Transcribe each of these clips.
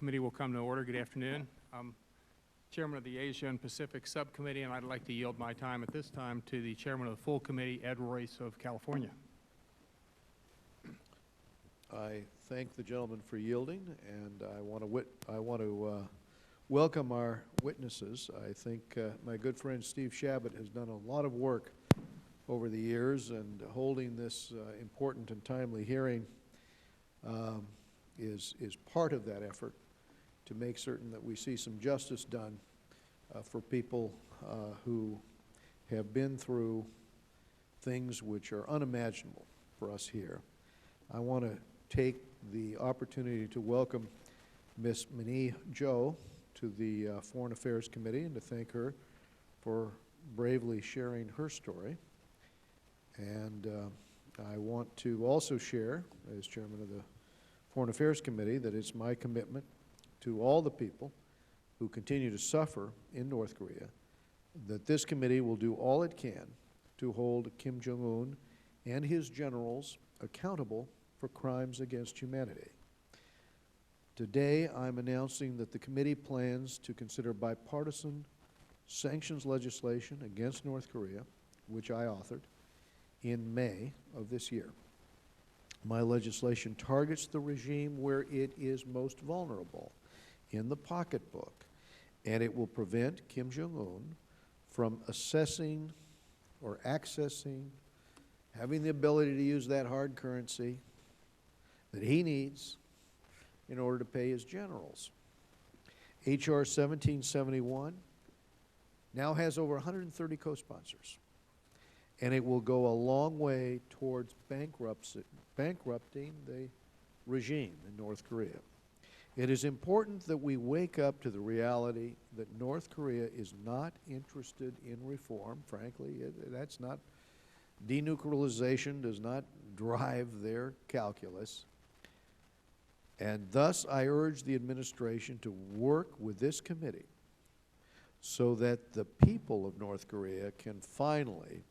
committee will come to order. Good afternoon. I'm Chairman of the Asia and Pacific Subcommittee, and I'd like to yield my time at this time to the Chairman of the full committee, Ed Royce of California. I thank the gentleman for yielding, and I want to welcome our witnesses. I think my good friend Steve Chabot has done a lot of work over the years, and holding this important and timely hearing is part of that effort to make certain that we see some justice done for people who have been through things which are unimaginable for us here. I want to take the opportunity to welcome Ms. Mini Zhou to the Foreign Affairs Committee and to thank her for bravely sharing her story. And I want to also share, as Chairman of the Foreign Affairs Committee, that it's my commitment to all the people who continue to suffer in North Korea, that this committee will do all it can to hold Kim Jong-un and his generals accountable for crimes against humanity. Today, I'm announcing that the committee plans to consider bipartisan sanctions legislation against North Korea, which I authored, in May of this year. My legislation targets the regime where it is most vulnerable, in the pocketbook, and it will prevent Kim Jong-un from assessing or accessing, having the ability to use that hard currency that he needs in order to pay his generals. H.R. 1771 now has over 130 co-sponsors, and it will go a long way towards bankrupting the regime in North Korea. It is important that we wake up to the reality that North Korea is not interested in reform. Frankly, that's not, denuclearization does not drive their calculus. And thus, I urge the administration to work with this committee so that the people of North Korea can finally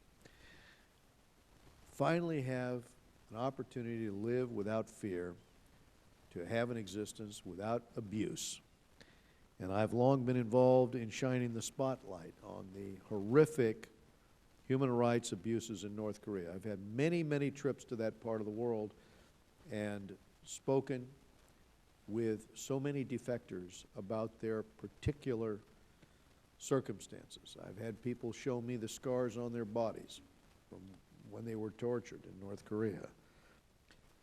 have an opportunity to live without fear, to have an existence without abuse. And I've long been involved in shining the spotlight on the horrific human rights abuses in North Korea. I've had many, many trips to that part of the world and spoken with so many defectors about their particular circumstances. I've had people show me the scars on their bodies from when they were tortured in North Korea.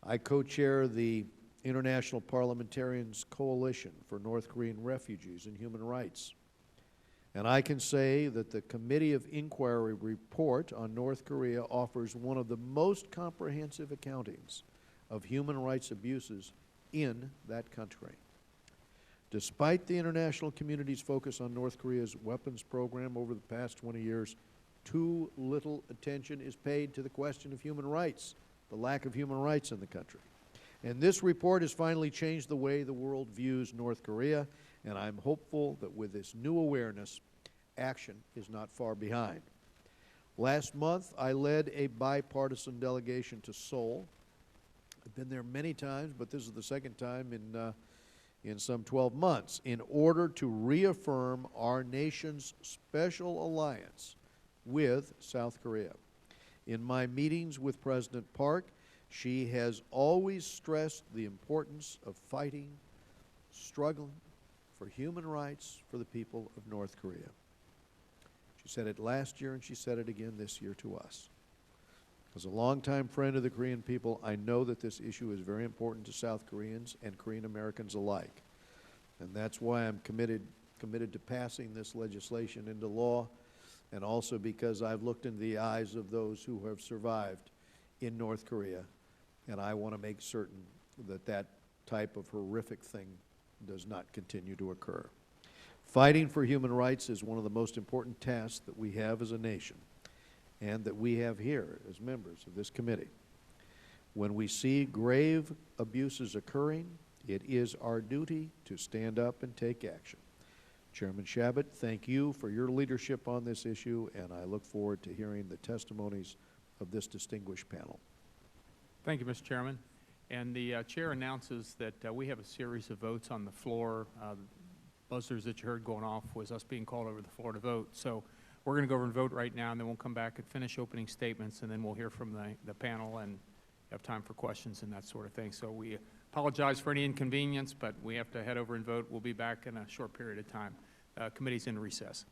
I co-chair the International Parliamentarians Coalition for North Korean Refugees and Human Rights. And I can say that the Committee of Inquiry report on North Korea offers one of the most comprehensive accountings of human rights abuses in that country. Despite the international community's focus on North Korea's weapons program over the past 20 years, too little attention is paid to the question of human rights, the lack of human rights in the country. And this report has finally changed the way the world views North Korea, and I'm hopeful that with this new awareness, action is not far behind. Last month, I led a bipartisan delegation to Seoul. I've been there many times, but this is the second time in some 12 months, in order to reaffirm our nation's special alliance with South Korea. In my meetings with President Park, she has always stressed the importance of fighting, struggling for human rights for the people of North Korea. She said it last year, and she said it again this year to us. As a longtime friend of the Korean people, I know that this issue is very important to South Koreans and Korean Americans alike. And that's why I'm committed to passing this legislation into law, and also because I've looked into the eyes of those who have survived in North Korea, and I want to make certain that that type of horrific thing does not continue to occur. Fighting for human rights is one of the most important tasks that we have as a nation, and that we have here as members of this committee. When we see grave abuses occurring, it is our duty to stand up and take action. Chairman Chabot, thank you for your leadership on this issue, and I look forward to hearing the testimonies of this distinguished panel. Thank you, Mr. Chairman. And the chair announces that we have a series of votes on the floor. Buzzers that you heard going off was us being called over the floor to vote. So we're going to go over and vote right now, and then we'll come back and finish opening statements, and then we'll hear from the panel and have time for questions and that sort of thing. So we apologize for any inconvenience, but we have to head over and vote. We'll be back in a short period of time. Committee's in recess.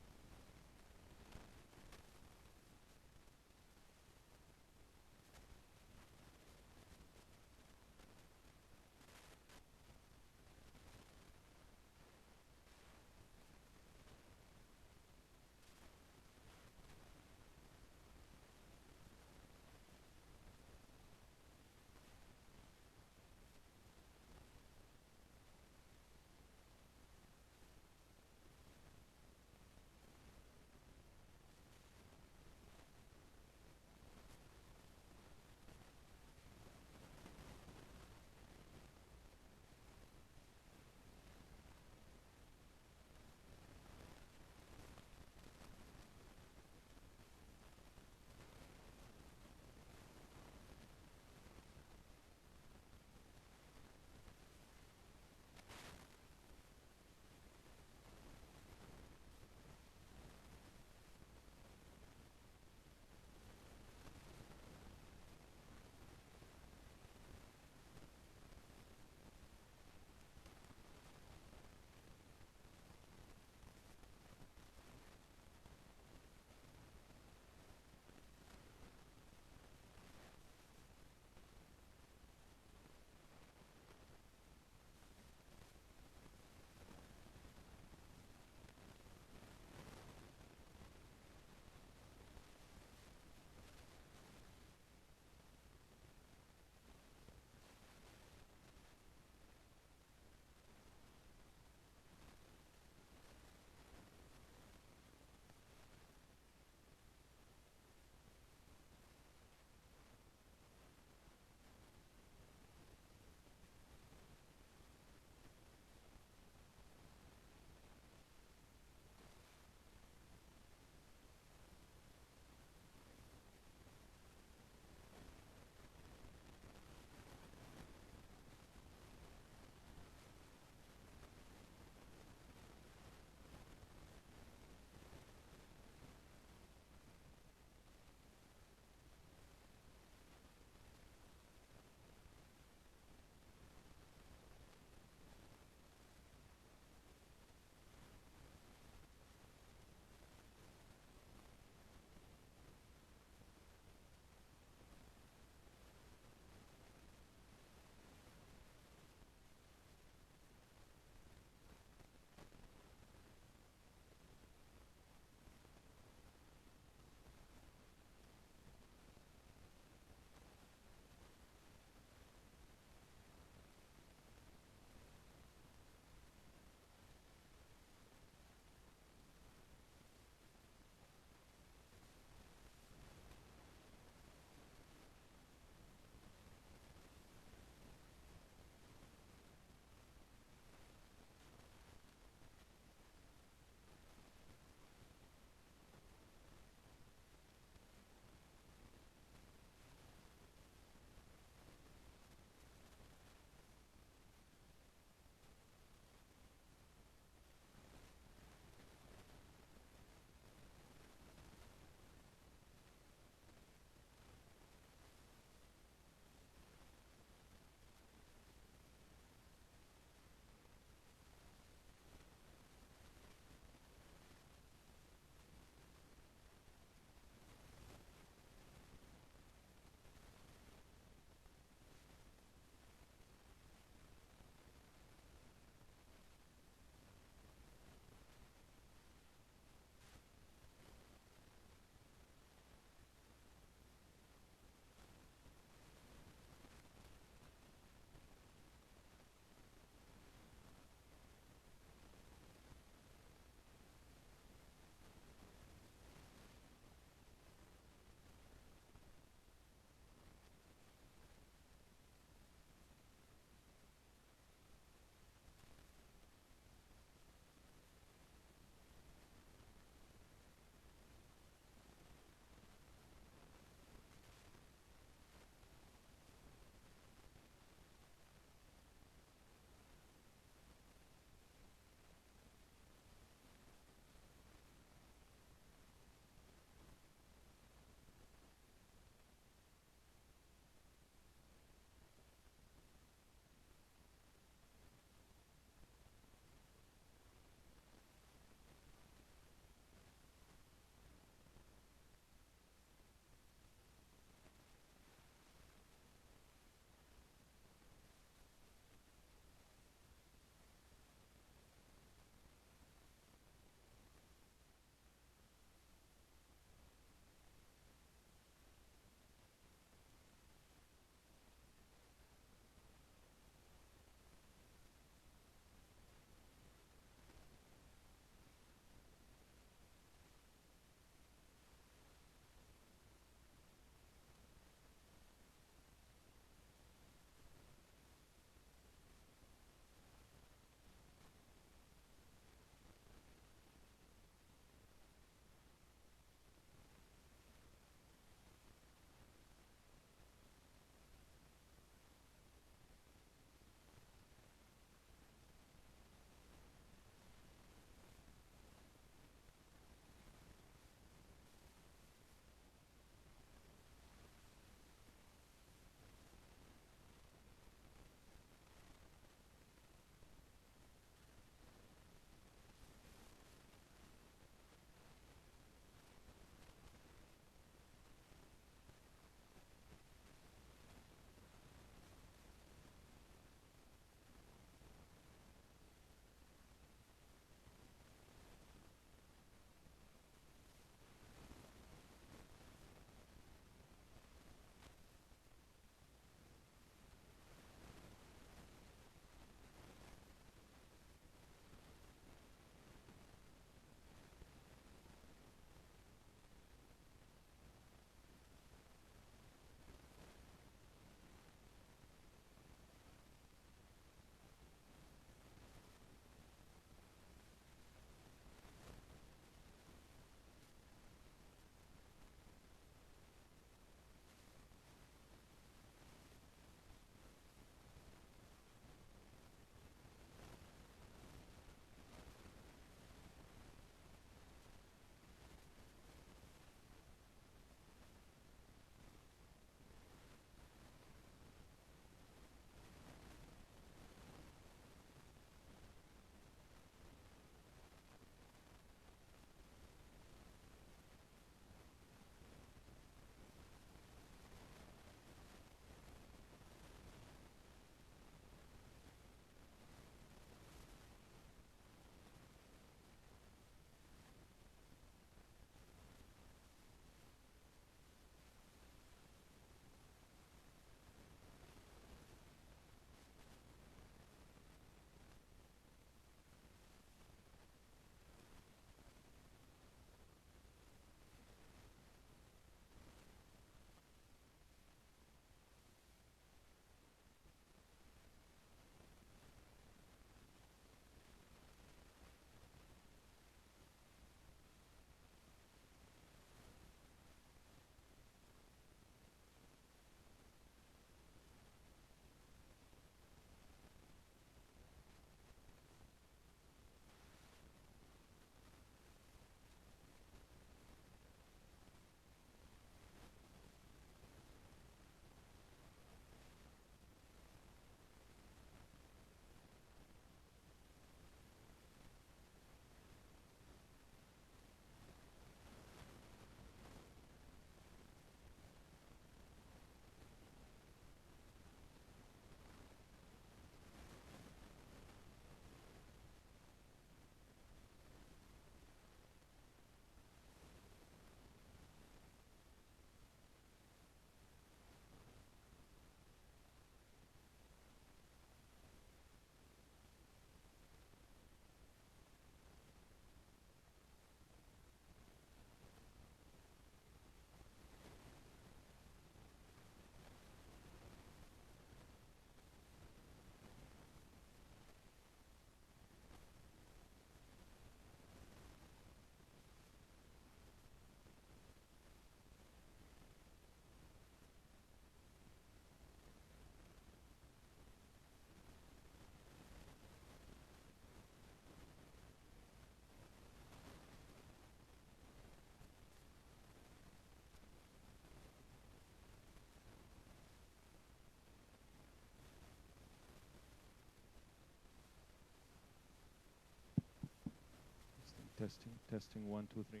testing, 1, 2, 3.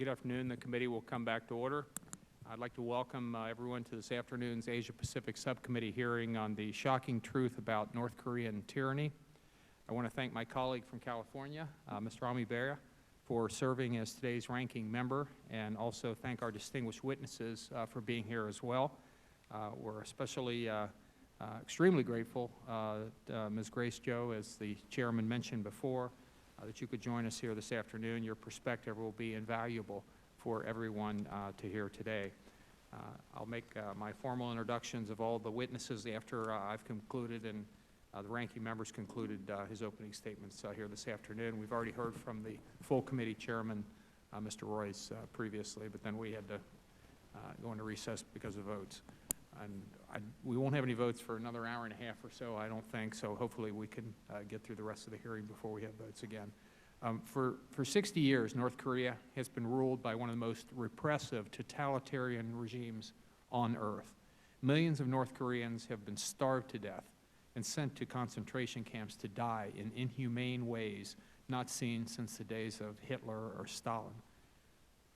Good afternoon. The committee will come back to order. I'd like to welcome everyone to this afternoon's Asia-Pacific Subcommittee hearing on the shocking truth about North Korean tyranny. I want to thank my colleague from California, Mr. Ami Bera, for serving as today's ranking member, and also thank our distinguished witnesses for being here as well. We're especially extremely grateful, Ms. Grace Joe, as the chairman mentioned before, that you could join us here this afternoon. Your perspective will be invaluable for everyone to hear today. I'll make my formal introductions of all the witnesses after I've concluded and the ranking member's concluded his opening statements here this afternoon. We've already heard from the full committee chairman, Mr. Royce, previously, but then we had to go into recess because of votes. And we won't have any votes for another hour and a half or so, I don't think, so hopefully we can get through the rest of the hearing before we have votes again. For 60 years, North Korea has been ruled by one of the most repressive, totalitarian regimes on earth. Millions of North Koreans have been starved to death and sent to concentration camps to die in inhumane ways not seen since the days of Hitler or Stalin.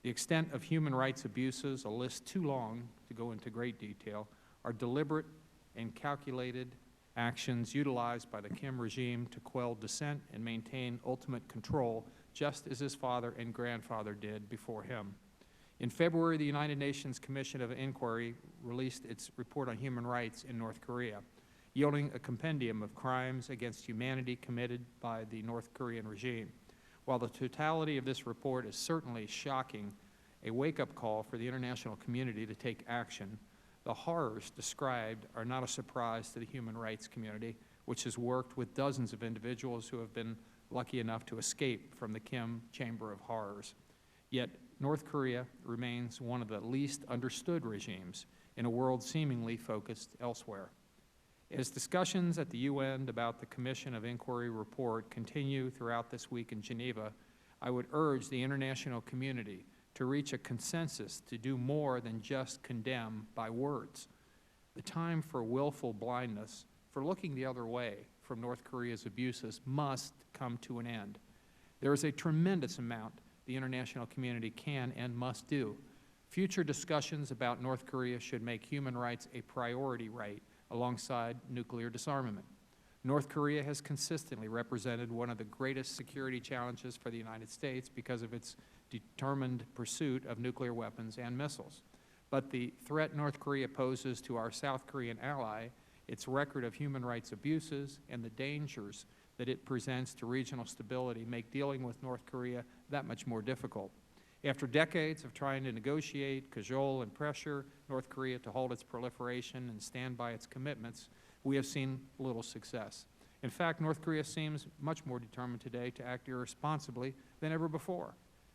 The extent of human rights abuses, a list too long to go into great detail, are deliberate and calculated actions utilized by the Kim regime to quell dissent and maintain ultimate control, just as his father and grandfather did before him. In February, the United Nations Commission of Inquiry released its report on human rights in North Korea, yielding a compendium of crimes against humanity committed by the North Korean regime. While the totality of this report is certainly shocking, a wake-up call for the international community to take action, the horrors described are not a surprise to the human rights community, which has worked with dozens of individuals who have been lucky enough to escape from the Kim Chamber of Horrors. Yet North Korea remains one of the least understood regimes in a world seemingly focused elsewhere. As discussions at the UN about the Commission of Inquiry report continue throughout this week in Geneva, I would urge the international community to reach a consensus to do more than just condemn by words. The time for willful blindness, for looking the other way from North Korea's abuses, must come to an end. There is a tremendous amount the international community can and must do. Future discussions about North Korea should make human rights a priority right alongside nuclear disarmament. North Korea has consistently represented one of the greatest security challenges for the United States because of its determined pursuit of nuclear weapons and missiles. But the threat North Korea poses to our South Korean ally, its record of human rights abuses, and the dangers that it presents to regional stability make dealing with North Korea that much more difficult. After decades of trying to negotiate, cajole, and pressure North Korea to hold its proliferation and stand by its commitments, we have seen little success. In fact, North Korea seems much more determined today to act irresponsibly than ever before.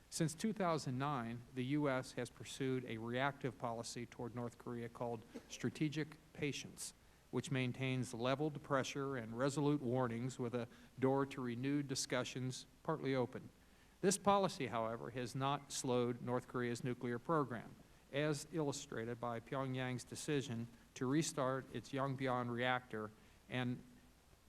Since 2009, the U.S. has pursued a reactive policy toward North Korea called strategic patience, which maintains leveled pressure and resolute warnings with a door to renewed discussions partly open. This policy, however, has not slowed North Korea's nuclear program, as illustrated by Pyongyang's decision to restart its Yongbyon reactor and,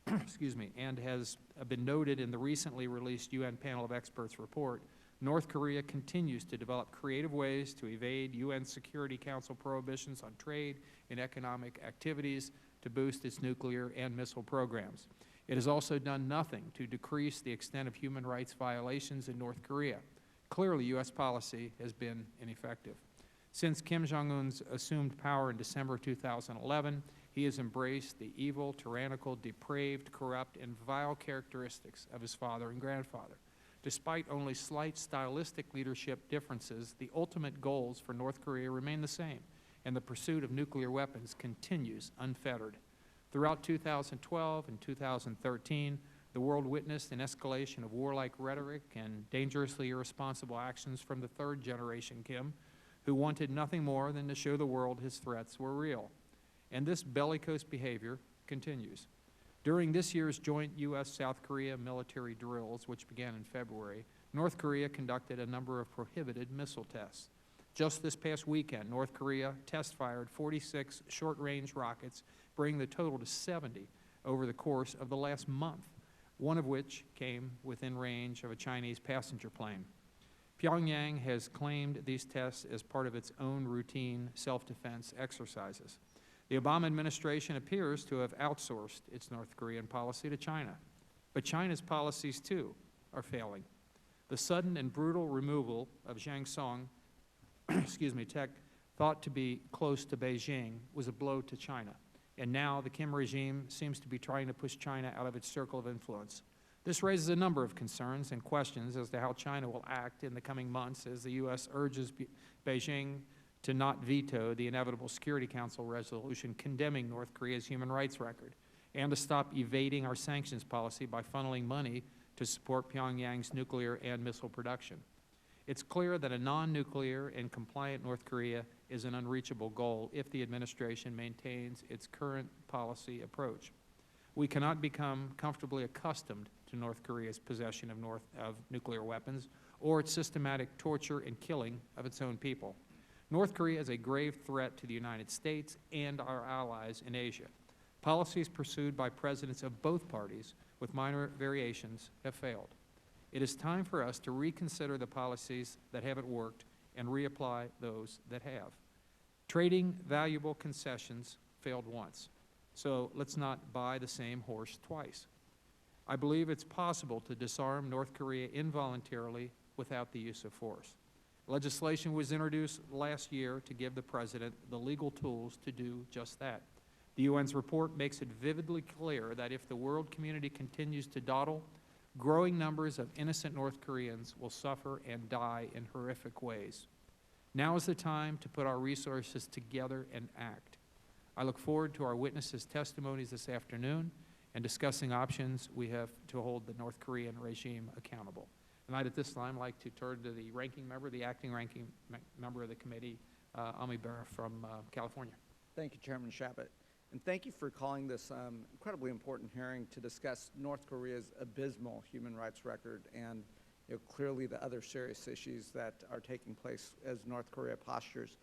and has been noted in the recently released UN Panel of Experts report. North Korea continues to develop creative ways to evade UN Security Council prohibitions on trade and economic activities to boost its nuclear and missile programs. It has also done nothing to decrease the extent of human rights violations in North Korea. Clearly, U.S. policy has been ineffective. Since Kim Jong-un's assumed power in December 2011, he has embraced the evil, tyrannical, depraved, corrupt, and vile characteristics of his father and grandfather. Despite only slight stylistic leadership differences, the ultimate goals for North Korea remain the same, and the pursuit of nuclear weapons continues unfettered. Throughout 2012 and 2013, the world witnessed an escalation of warlike rhetoric and dangerously irresponsible actions from the third generation Kim, who wanted nothing more than to show the world his threats were real. And this bellicose behavior continues. During this year's joint U.S.-South Korea military drills, which began in February, North Korea conducted a number of prohibited missile tests. Just this past weekend, North Korea test-fired 46 short-range rockets, bringing the total to 70 over the course of the last month, one of which came within range of a Chinese passenger plane. Pyongyang has claimed these tests as part of its own routine self-defense exercises. The Obama administration appears to have outsourced its North Korean policy to China. But China's policies, too, are failing. The sudden and brutal removal of Zhang Song, tech thought to be close to Beijing, was a blow to China. And now the Kim regime seems to be trying to push China out of its circle of influence. This raises a number of concerns and questions as to how China will act in the coming months as the U.S. urges Beijing to not veto the inevitable Security Council resolution condemning North Korea's human rights record, and to stop evading our sanctions policy by funneling money to support Pyongyang's nuclear and missile production. It's clear that a non-nuclear and compliant North Korea is an unreachable goal if the administration maintains its current policy approach. We cannot become comfortably accustomed to North Korea's possession of nuclear weapons or its systematic torture and killing of its own people. North Korea is a grave threat to the United States and our allies in Asia. Policies pursued by presidents of both parties, with minor variations, have failed. It is time for us to reconsider the policies that haven't worked and reapply those that have. Trading valuable concessions failed once, so let's not buy the same horse twice. I believe it's possible to disarm North Korea involuntarily without the use of force. Legislation was introduced last year to give the President the legal tools to do just that. The UN's report makes it vividly clear that if the world community continues to dawdle, growing numbers of innocent North Koreans will suffer and die in horrific ways. Now is the time to put our resources together and act. I look forward to our witnesses' testimonies this afternoon and discussing options we have to hold the North Korean regime accountable. And I'd at this time like to turn to the ranking member, the acting ranking member of the committee, Ami Berra from California. Thank you, Chairman Chabot. And thank you for calling this incredibly important hearing to discuss North Korea's abysmal human rights record and clearly the other serious issues that are taking place as North Korea postures.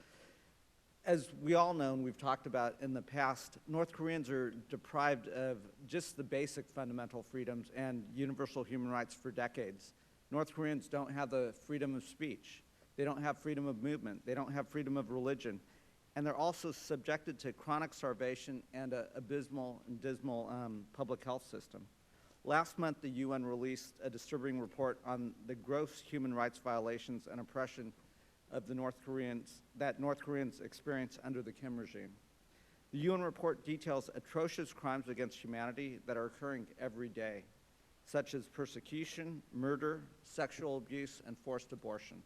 As we all know and we've talked about in the past, North Koreans are deprived of just the basic fundamental freedoms and universal human rights for decades. North Koreans don't have the freedom of speech. They don't have freedom of movement. They don't have freedom of religion. And they're also subjected to chronic starvation and an abysmal and dismal public health system. Last month, the UN released a disturbing report on the gross human rights violations and oppression of the North Koreans experience under the Kim regime. The UN report details atrocious crimes against humanity that are occurring every day, such as persecution, murder, sexual abuse, and forced abortion.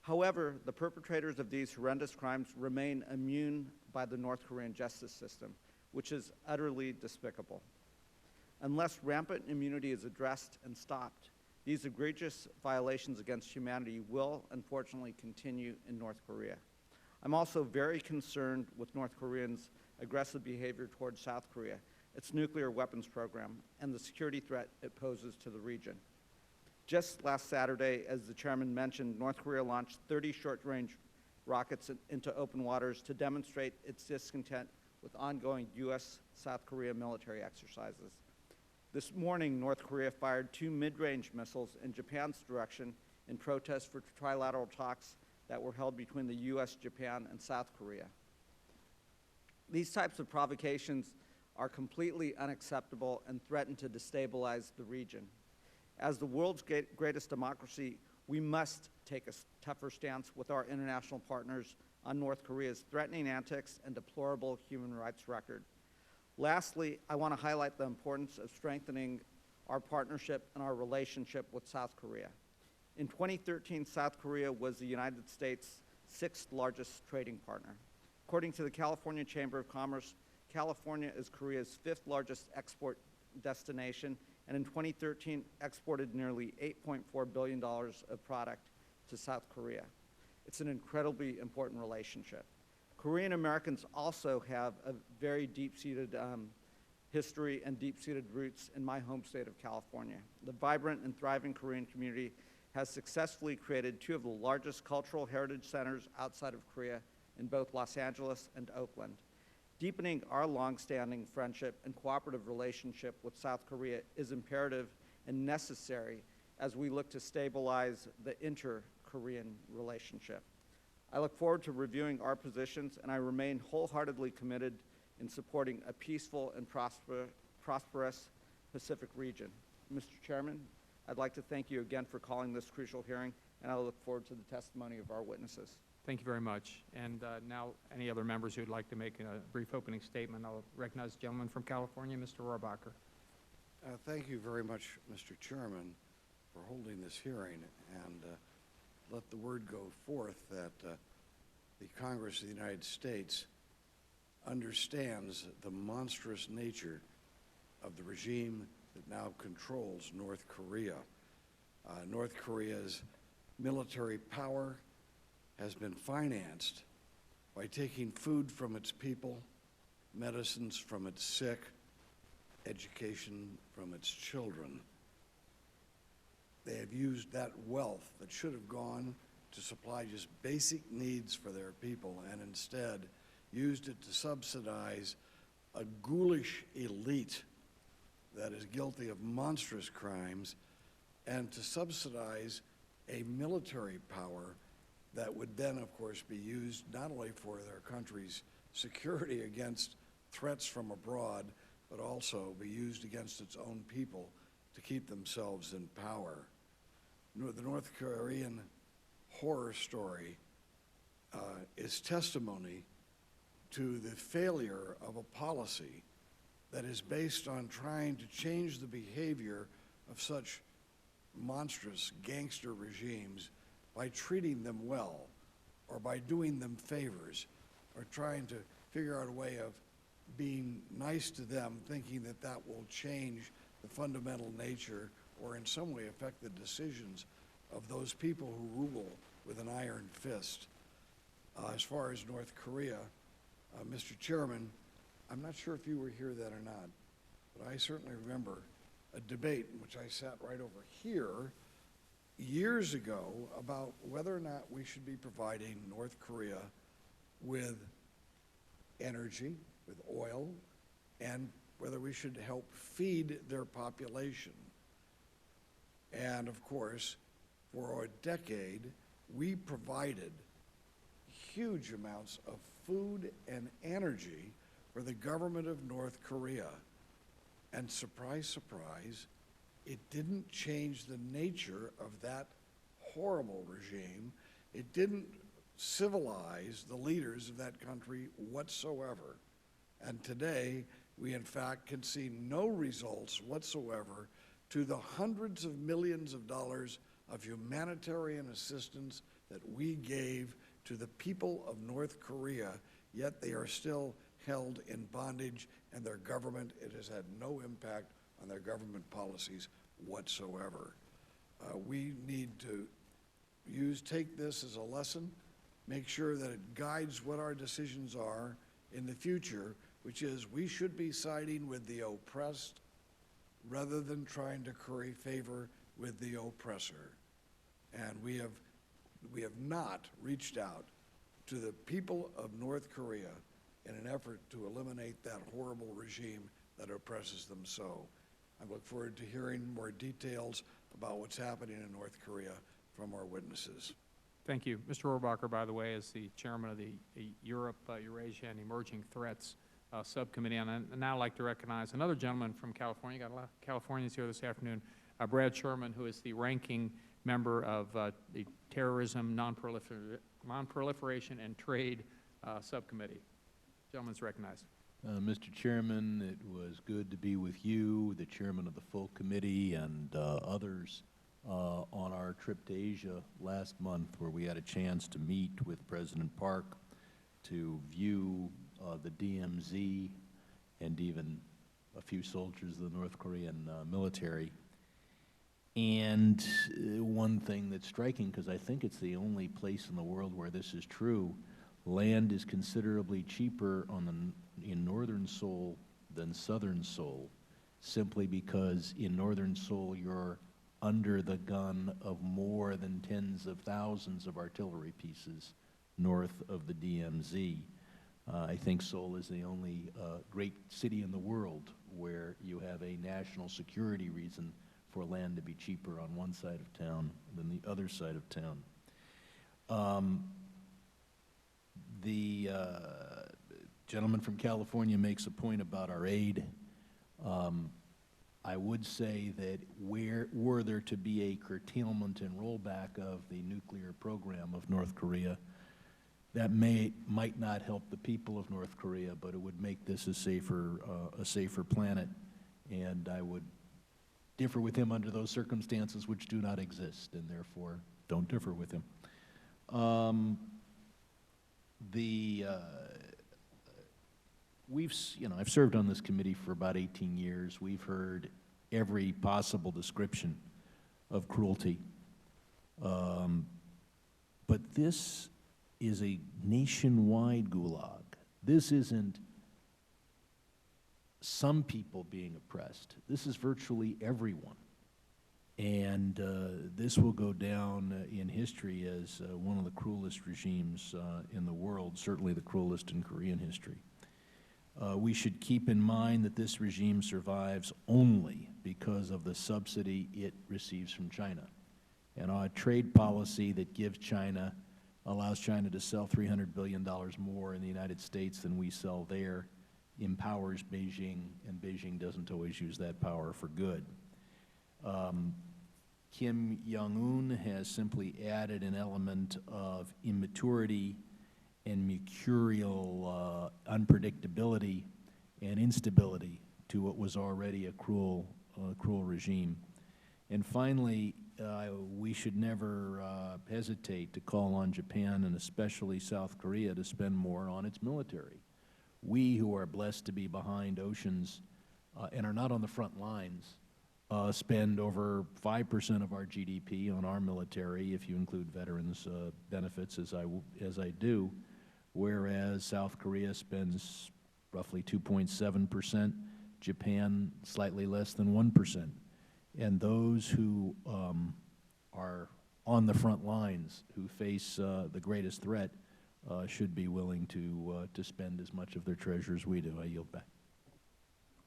However, the perpetrators of these horrendous crimes remain immune by the North Korean justice system, which is utterly despicable. Unless rampant immunity is addressed and stopped, these egregious violations against humanity will, unfortunately, continue in North Korea. I'm also very concerned with North Koreans' aggressive behavior towards South Korea, its nuclear weapons program, and the security threat it poses to the region. Just last Saturday, as the chairman mentioned, North Korea launched 30 short-range rockets into open waters to demonstrate its discontent with ongoing U.S.-South Korea military exercises. This morning, North Korea fired 2 mid-range missiles in Japan's direction in protest for trilateral talks that were held between the U.S., Japan, and South Korea. These types of provocations are completely unacceptable and threaten to destabilize the region. As the world's greatest democracy, we must take a tougher stance with our international partners on North Korea's threatening antics and deplorable human rights record. Lastly, I want to highlight the importance of strengthening our partnership and our relationship with South Korea. In 2013, South Korea was the United States' 6th largest trading partner. According to the California Chamber of Commerce, California is Korea's 5th largest export destination, and in 2013 exported nearly $8.4 billion of product to South Korea. It's an incredibly important relationship. Korean Americans also have a very deep-seated history and deep-seated roots in my home state of California. The vibrant and thriving Korean community has successfully created 2 of the largest cultural heritage centers outside of Korea in both Los Angeles and Oakland. Deepening our long-standing friendship and cooperative relationship with South Korea is imperative and necessary as we look to stabilize the inter-Korean relationship. I look forward to reviewing our positions, and I remain wholeheartedly committed in supporting a peaceful and prosperous Pacific region. Mr. Chairman, I'd like to thank you again for calling this crucial hearing, and I look forward to the testimony of our witnesses. Thank you very much. And now, any other members who would like to make a brief opening statement? I'll recognize the gentleman from California, Mr. Rohrabacher. Thank you very much, Mr. Chairman, for holding this hearing, and let the word go forth that the Congress of the United States understands the monstrous nature of the regime that now controls North Korea. North Korea's military power has been financed by taking food from its people, medicines from its sick, education from its children. They have used that wealth that should have gone to supply just basic needs for their people, and instead used it to subsidize a ghoulish elite that is guilty of monstrous crimes, and to subsidize a military power that would then, of course, be used not only for their country's security against threats from abroad, but also be used against its own people to keep themselves in power. The North Korean horror story is testimony to the failure of a policy that is based on trying to change the behavior of such monstrous gangster regimes by treating them well, or by doing them favors, or trying to figure out a way of being nice to them, thinking that that will change the fundamental nature or in some way affect the decisions of those people who rule with an iron fist. As far as North Korea, Mr. Chairman, I'm not sure if you were here then or not, but I certainly remember a debate in which I sat right over here years ago about whether or not we should be providing North Korea with energy, with oil, and whether we should help feed their population. And of course, for a decade, we provided huge amounts of food and energy for the government of North Korea. And surprise, surprise, it didn't change the nature of that horrible regime. It didn't civilize the leaders of that country whatsoever. And today, we in fact can see no results whatsoever to the hundreds of millions of dollars of humanitarian assistance that we gave to the people of North Korea, yet they are still held in bondage, and their government, it has had no impact on their government policies whatsoever. We need to take this as a lesson, make sure that it guides what our decisions are in the future, which is we should be siding with the oppressed rather than trying to curry favor with the oppressor. And we have not reached out to the people of North Korea in an effort to eliminate that horrible regime that oppresses them so. I look forward to hearing more details about what's happening in North Korea from our witnesses. Thank you. Mr. Rohrabacher, by the way, is the chairman of the Europe, Eurasia, and Emerging Threats Subcommittee. And I'd now like to recognize another gentleman from California. Got a lot of Californians here this afternoon. Brad Sherman, who is the ranking member of the Terrorism, Non-Proliferation, and Trade Subcommittee. Gentleman's recognized. Mr. Chairman, it was good to be with you, the chairman of the full committee, and others on our trip to Asia last month, where we had a chance to meet with President Park to view the DMZ and even a few soldiers of the North Korean military. And one thing that's striking, because I think it's the only place in the world where this is true, land is considerably cheaper in northern Seoul than southern Seoul, simply because in northern Seoul you're under the gun of more than tens of thousands of artillery pieces north of the DMZ. I think Seoul is the only great city in the world where you have a national security reason for land to be cheaper on one side of town than the other side of town. The gentleman from California makes a point about our aid. I would say that were there to be a curtailment and rollback of the nuclear program of North Korea, that might not help the people of North Korea, but it would make this a safer planet. And I would differ with him under those circumstances which do not exist, and therefore don't differ with him. I've served on this committee for about 18 years. We've heard every possible description of cruelty. But this is a nationwide gulag. This isn't some people being oppressed. This is virtually everyone. And this will go down in history as one of the cruelest regimes in the world, certainly the cruelest in Korean history. We should keep in mind that this regime survives only because of the subsidy it receives from China. And our trade policy that allows China to sell $300 billion more in the United States than we sell there, empowers Beijing, and Beijing doesn't always use that power for good. Kim Jong-un has simply added an element of immaturity and mercurial unpredictability and instability to what was already a cruel regime. And finally, we should never hesitate to call on Japan and especially South Korea to spend more on its military. We who are blessed to be behind oceans and are not on the front lines spend over 5% of our GDP on our military, if you include veterans benefits, as I do, whereas South Korea spends roughly 2.7%, Japan slightly less than 1%. And those who are on the front lines, who face the greatest threat, should be willing to spend as much of their treasure as we do. I yield back.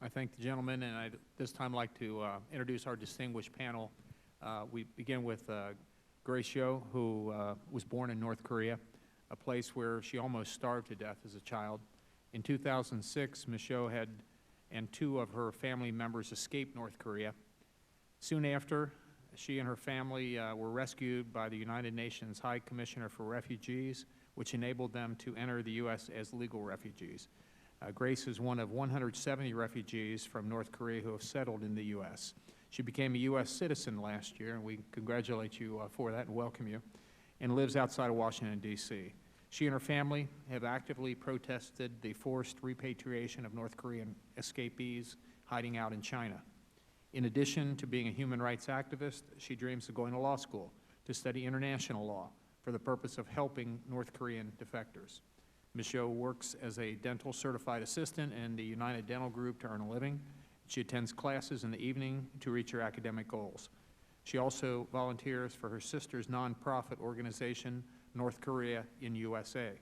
I thank the gentleman, and I'd this time like to introduce our distinguished panel. We begin with Grace Yo, who was born in North Korea, a place where she almost starved to death as a child. In 2006, Ms. Yo and two of her family members escaped North Korea. Soon after, she and her family were rescued by the United Nations High Commissioner for Refugees, which enabled them to enter the U.S. as legal refugees. Grace is one of 170 refugees from North Korea who have settled in the U.S. She became a U.S. citizen last year, and we congratulate you for that and welcome you, and lives outside of Washington, D.C. She and her family have actively protested the forced repatriation of North Korean escapees hiding out in China. In addition to being a human rights activist, she dreams of going to law school to study international law for the purpose of helping North Korean defectors. Ms. Yo works as a dental certified assistant in the United Dental Group to earn a living. She attends classes in the evening to reach her academic goals. She also volunteers for her sister's nonprofit organization, North Korea in USA,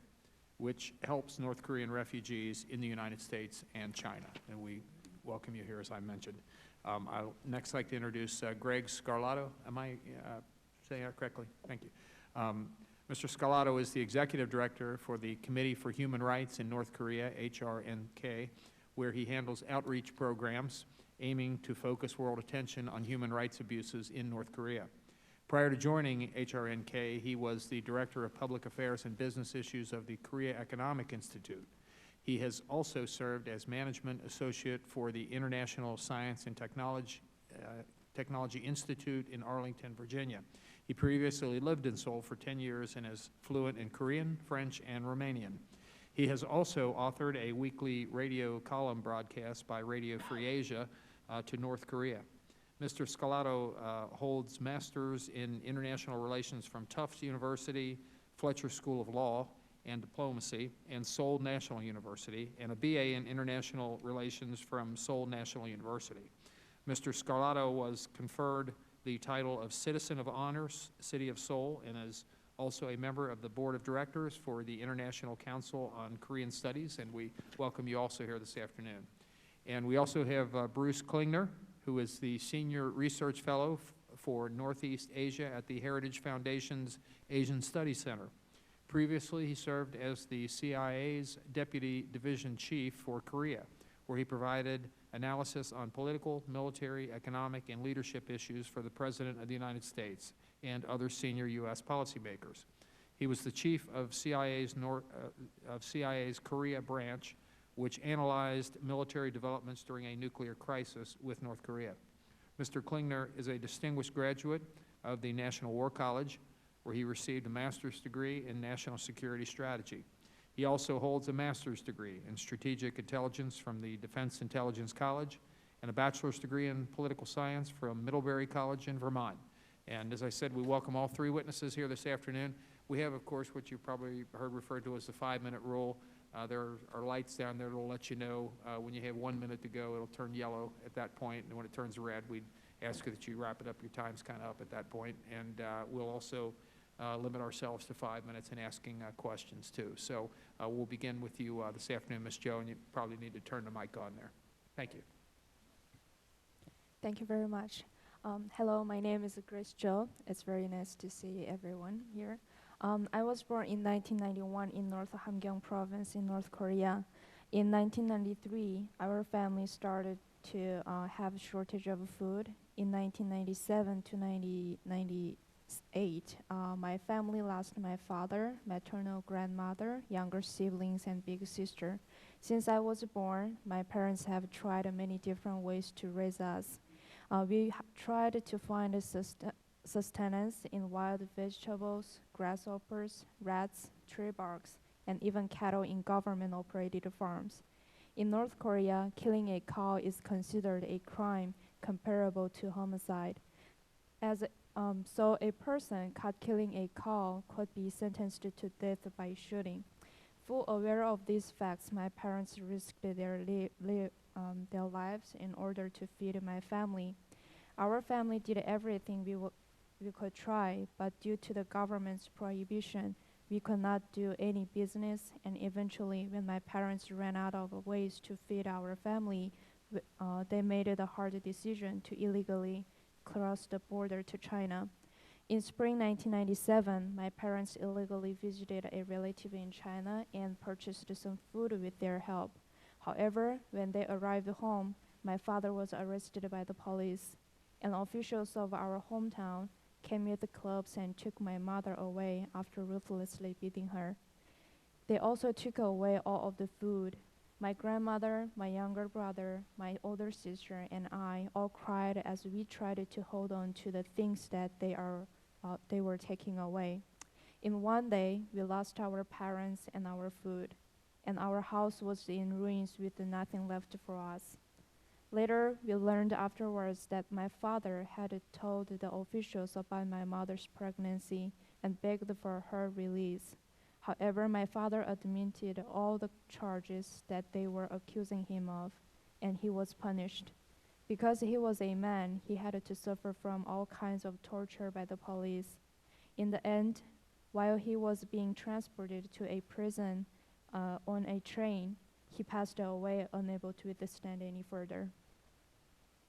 which helps North Korean refugees in the United States and China. And we welcome you here, as I mentioned. I'd next like to introduce Greg Scarlato. Am I saying that correctly? Thank you. Mr. Scarlato is the Executive Director for the Committee for Human Rights in North Korea, HRNK, where he handles outreach programs aiming to focus world attention on human rights abuses in North Korea. Prior to joining HRNK, he was the Director of Public Affairs and Business Issues of the Korea Economic Institute. He has also served as Management Associate for the International Science and Technology Institute in Arlington, Virginia. He previously lived in Seoul for 10 years and is fluent in Korean, French, and Romanian. He has also authored a weekly radio column broadcast by Radio Free Asia to North Korea. Mr. Scarlato holds Masters in International Relations from Tufts University, Fletcher School of Law and Diplomacy, and Seoul National University, and a BA in International Relations from Seoul National University. Mr. Scarlato was conferred the title of Citizen of Honor, City of Seoul, and is also a member of the Board of Directors for the International Council on Korean Studies, and we welcome you also here this afternoon. And we also have Bruce Klingner, who is the Senior Research Fellow for Northeast Asia at the Heritage Foundation's Asian Studies Center. Previously, he served as the CIA's Deputy Division Chief for Korea, where he provided analysis on political, military, economic, and leadership issues for the President of the United States and other senior U.S. policymakers. He was the chief of CIA's Korea branch, which analyzed military developments during a nuclear crisis with North Korea. Mr. Klingner is a distinguished graduate of the National War College, where he received a master's degree in national security strategy. He also holds a master's degree in strategic intelligence from the Defense Intelligence College and a bachelor's degree in political science from Middlebury College in Vermont. And as I said, we welcome all three witnesses here this afternoon. We have, of course, what you probably heard referred to as the 5-minute rule. There are lights down there that will let you know when you have 1 minute to go. It'll turn yellow at that point, and when it turns red, we'd ask you that you wrap it up. Your time's kind of up at that point, and we'll also limit ourselves to 5 minutes in asking questions, too. So we'll begin with you this afternoon, Ms. Joe, and you probably need to turn the mic on there. Thank you. Thank you very much. Hello, my name is Grace Joe. It's very nice to see everyone here. I was born in 1991 in North Hamgyong Province in North Korea. In 1993, our family started to have a shortage of food. In 1997 to 1998, my family lost my father, maternal grandmother, younger siblings, and big sister. Since I was born, my parents have tried many different ways to raise us. We tried to find sustenance in wild vegetables, grasshoppers, rats, tree barks, and even cattle in government-operated farms. In North Korea, killing a cow is considered a crime comparable to homicide. So a person caught killing a cow could be sentenced to death by shooting. Full aware of these facts, my parents risked their lives in order to feed my family. Our family did everything we could try, but due to the government's prohibition, we could not do any business, and eventually, when my parents ran out of ways to feed our family, they made the hard decision to illegally cross the border to China. In spring 1997, my parents illegally visited a relative in China and purchased some food with their help. However, when they arrived home, my father was arrested by the police, and officials of our hometown came with the clubs and took my mother away after ruthlessly beating her. They also took away all of the food. My grandmother, my younger brother, my older sister, and I all cried as we tried to hold on to the things that they were taking away. In one day, we lost our parents and our food, and our house was in ruins with nothing left for us. Later, we learned afterwards that my father had told the officials about my mother's pregnancy and begged for her release. However, my father admitted all the charges that they were accusing him of, and he was punished. Because he was a man, he had to suffer from all kinds of torture by the police. In the end, while he was being transported to a prison on a train, he passed away, unable to withstand any further.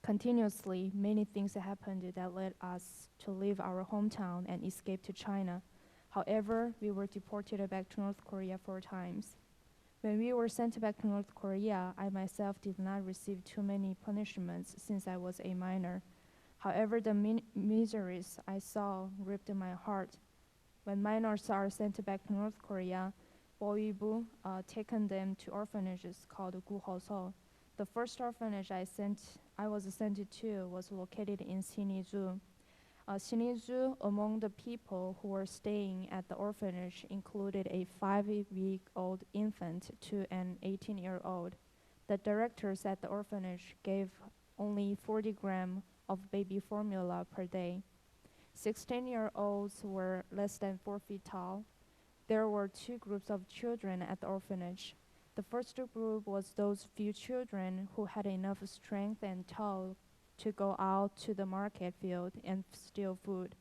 Continuously, many things happened that led us to leave our hometown and escape to China. However, we were deported back to North Korea 4 times. When we were sent back to North Korea, I myself did not receive too many punishments since I was a minor. However, the miseries I saw ripped my heart. When minors are sent back to North Korea, Boibu taken them to orphanages called Guhoso. The first orphanage I was sent to was located in Siniju. Siniju, among the people who were staying at the orphanage, included a 5-week-old infant to an 18-year-old. The directors at the orphanage gave only 40 grams of baby formula per day. 16-year-olds were less than 4 feet tall. There were 2 groups of children at the orphanage. The first group was those few children who had enough strength and toe to go out to the market field and steal food.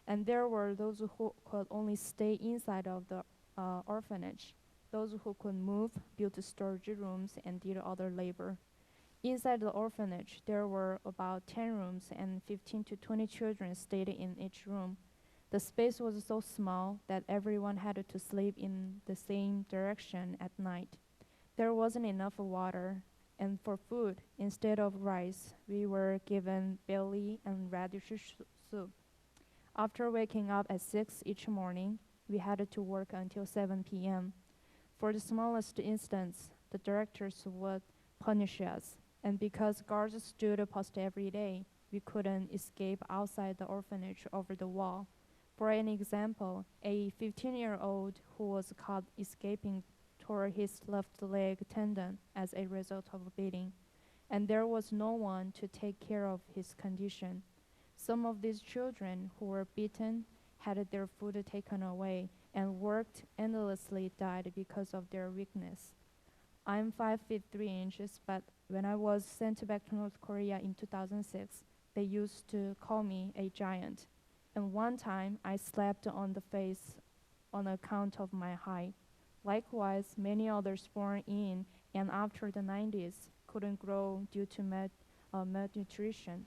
And there were those who could only stay inside of the orphanage, those who could move, build storage rooms, and did other labor. Inside the orphanage, there were about 10 rooms and 15 to 20 children stayed in each room. The space was so small that everyone had to sleep in the same direction at night. There wasn't enough water, and for food, instead of rice, we were given belly and radish soup. After waking up at 6 each morning, we had to work until 7 p.m. For the smallest instance, the directors would punish us, and because guards stood post every day, we couldn't escape outside the orphanage over the wall. For an example, a 15-year-old who was caught escaping tore his left leg tendon as a result of a beating, and there was no one to take care of his condition. Some of these children who were beaten had their food taken away and worked endlessly died because of their weakness. I'm 5 feet 3 inches, but when I was sent back to North Korea in 2006, they used to call me a giant. And one time, I slapped on the face on account of my height. Likewise, many others born in and after the 90s couldn't grow due to malnutrition.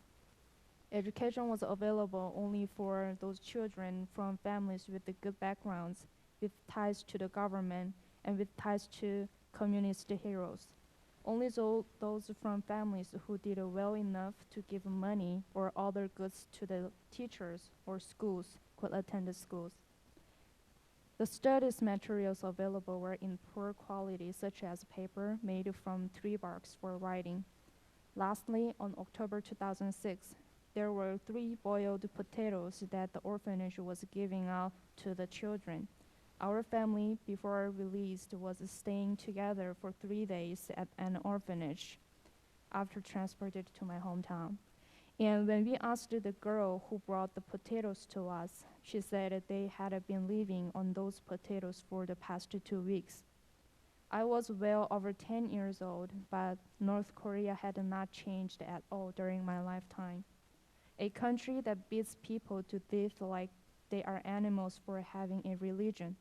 Education was available only for those children from families with the good backgrounds, with ties to the government, and with ties to communist heroes. Only those from families who did well enough to give money or other goods to the teachers or schools could attend the schools. The studies materials available were in poor quality, such as paper made from tree barks for writing. Lastly, on October 2006, there were 3 boiled potatoes that the orphanage was giving out to the children. Our family, before released, was staying together for 3 days at an orphanage after transported to my hometown. And when we asked the girl who brought the potatoes to us, she said they had been living on those potatoes for the past 2 weeks. I was well over 10 years old, but North Korea had not changed at all during my lifetime. A country that beats people to death like they are animals for having a religion.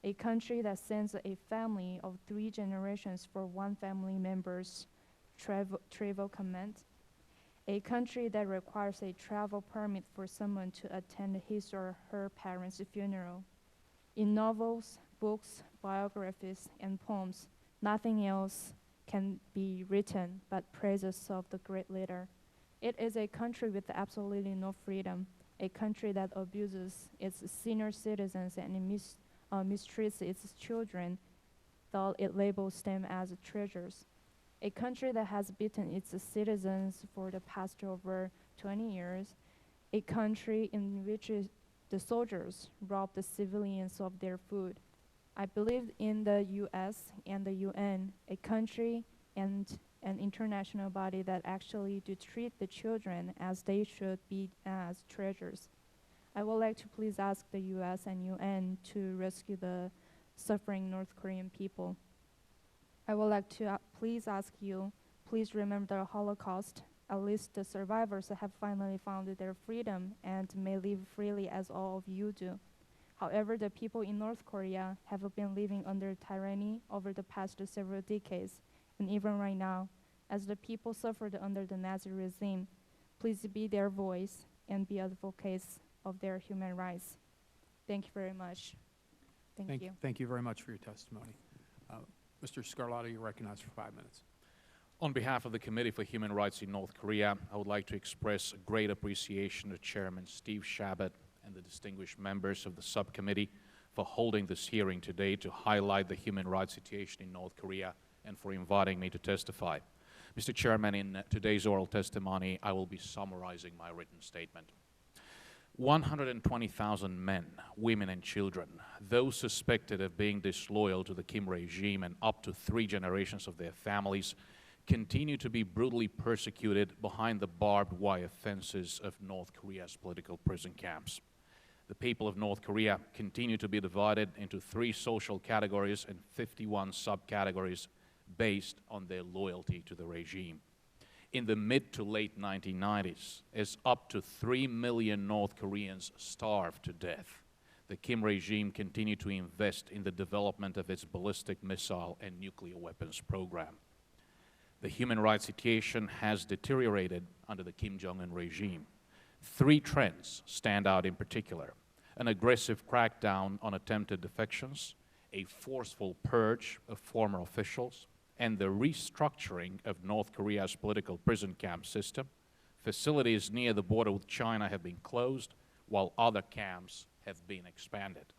A country that sends a family of 3 generations for one family member's travel comment. A country that requires a travel permit for someone to attend his or her parents' funeral. In novels, books, biographies, and poems, nothing else can be written but praises of the great leader. It is a country with absolutely no freedom, a country that abuses its senior citizens and mistreats its children, though it labels them as treasures. A country that has beaten its citizens for the past over 20 years, a country in which the soldiers rob the civilians of their food. I believe in the US and the UN, a country and an international body that actually do treat the children as they should be as treasures. I would like to please ask the US and UN to rescue the suffering North Korean people. I would like to please ask you, please remember the Holocaust. At least the survivors have finally found their freedom and may live freely as all of you do. However, the people in North Korea have been living under tyranny over the past several decades, and even right now, as the people suffered under the Nazi regime, please be their voice and be advocates of their human rights. Thank you very much. Thank you. Thank you very much for your testimony. Mr. Scarlato, you're recognized for 5 minutes. On behalf of the Committee for Human Rights in North Korea, I would like to express great appreciation to Chairman Steve Chabot and the distinguished members of the subcommittee for holding this hearing today to highlight the human rights situation in North Korea and for inviting me to testify. Mr. Chairman, in today's oral testimony, I will be summarizing my written statement. 120,000 men, women and children, those suspected of being disloyal to the Kim regime and up to 3 generations of their families, continue to be brutally persecuted behind the barbed wire fences of North Korea's political prison camps. The people of North Korea continue to be divided into 3 social categories and 51 subcategories based on their loyalty to the regime. In the mid to late 1990s, as up to 3 million North Koreans starved to death, the Kim regime continued to invest in the development of its ballistic missile and nuclear weapons program. The human rights situation has deteriorated under the Kim Jong-un regime. 3 trends stand out in particular: an aggressive crackdown on attempted defections, a forceful purge of former officials, and the restructuring of North Korea's political prison camp system. Facilities near the border with China have been closed, while other camps have been expanded.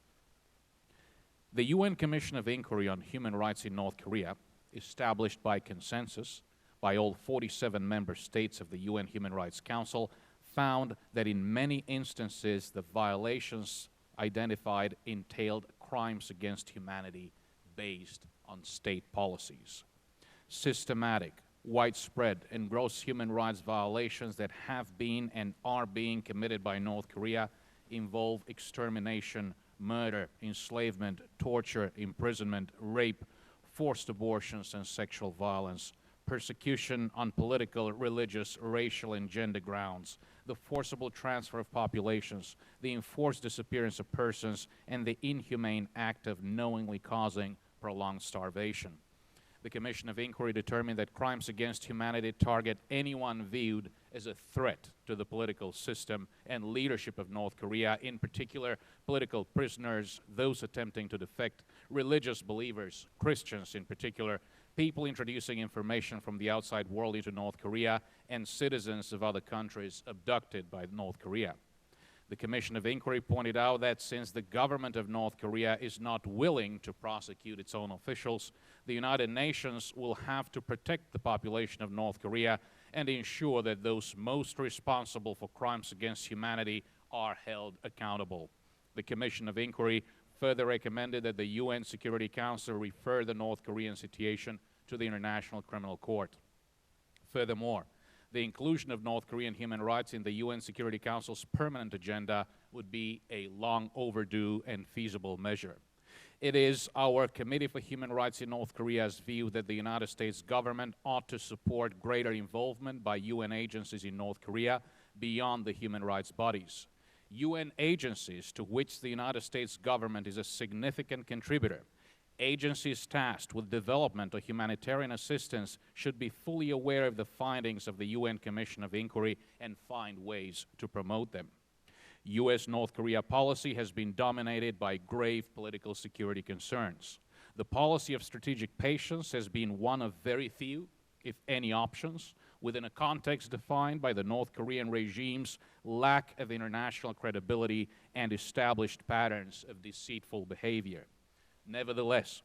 The UN Commission of Inquiry on Human Rights in North Korea, established by consensus by all 47 member states of the UN Human Rights Council, found that in many instances the violations identified entailed crimes against humanity based on state policies. Systematic, widespread, and gross human rights violations that have been and are being committed by North Korea involve extermination, murder, enslavement, torture, imprisonment, rape, forced abortions, and sexual violence, persecution on political, religious, racial, and gender grounds, the forcible transfer of populations, the enforced disappearance of persons, and the inhumane act of knowingly causing prolonged starvation. The Commission of Inquiry determined that crimes against humanity target anyone viewed as a threat to the political system and leadership of North Korea, in particular political prisoners, those attempting to defect, religious believers, Christians in particular, people introducing information from the outside world into North Korea, and citizens of other countries abducted by North Korea. The Commission of Inquiry pointed out that since the government of North Korea is not willing to prosecute its own officials, the United Nations will have to protect the population of North Korea and ensure that those most responsible for crimes against humanity are held accountable. The Commission of Inquiry further recommended that the UN Security Council refer the North Korean situation to the International Criminal Court. Furthermore, the inclusion of North Korean human rights in the UN Security Council's permanent agenda would be a long overdue and feasible measure. It is our Committee for Human Rights in North Korea's view that the United States government ought to support greater involvement by UN agencies in North Korea beyond the human rights bodies. UN agencies to which the United States government is a significant contributor, agencies tasked with development or humanitarian assistance, should be fully aware of the findings of the UN Commission of Inquiry and find ways to promote them. U.S.-North Korea policy has been dominated by grave political security concerns. The policy of strategic patience has been one of very few, if any, options within a context defined by the North Korean regime's lack of international credibility and established patterns of deceitful behavior. Nevertheless,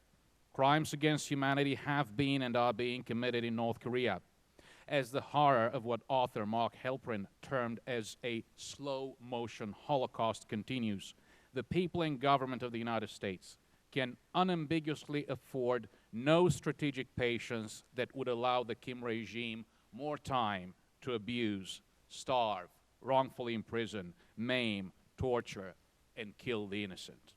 crimes against humanity have been and are being committed in North Korea. As the horror of what author Mark Halperin termed as a slow-motion Holocaust continues, the people and government of the United States can unambiguously afford no strategic patience that would allow the Kim regime more time to abuse, starve, wrongfully imprison, maim, torture, and kill the innocent.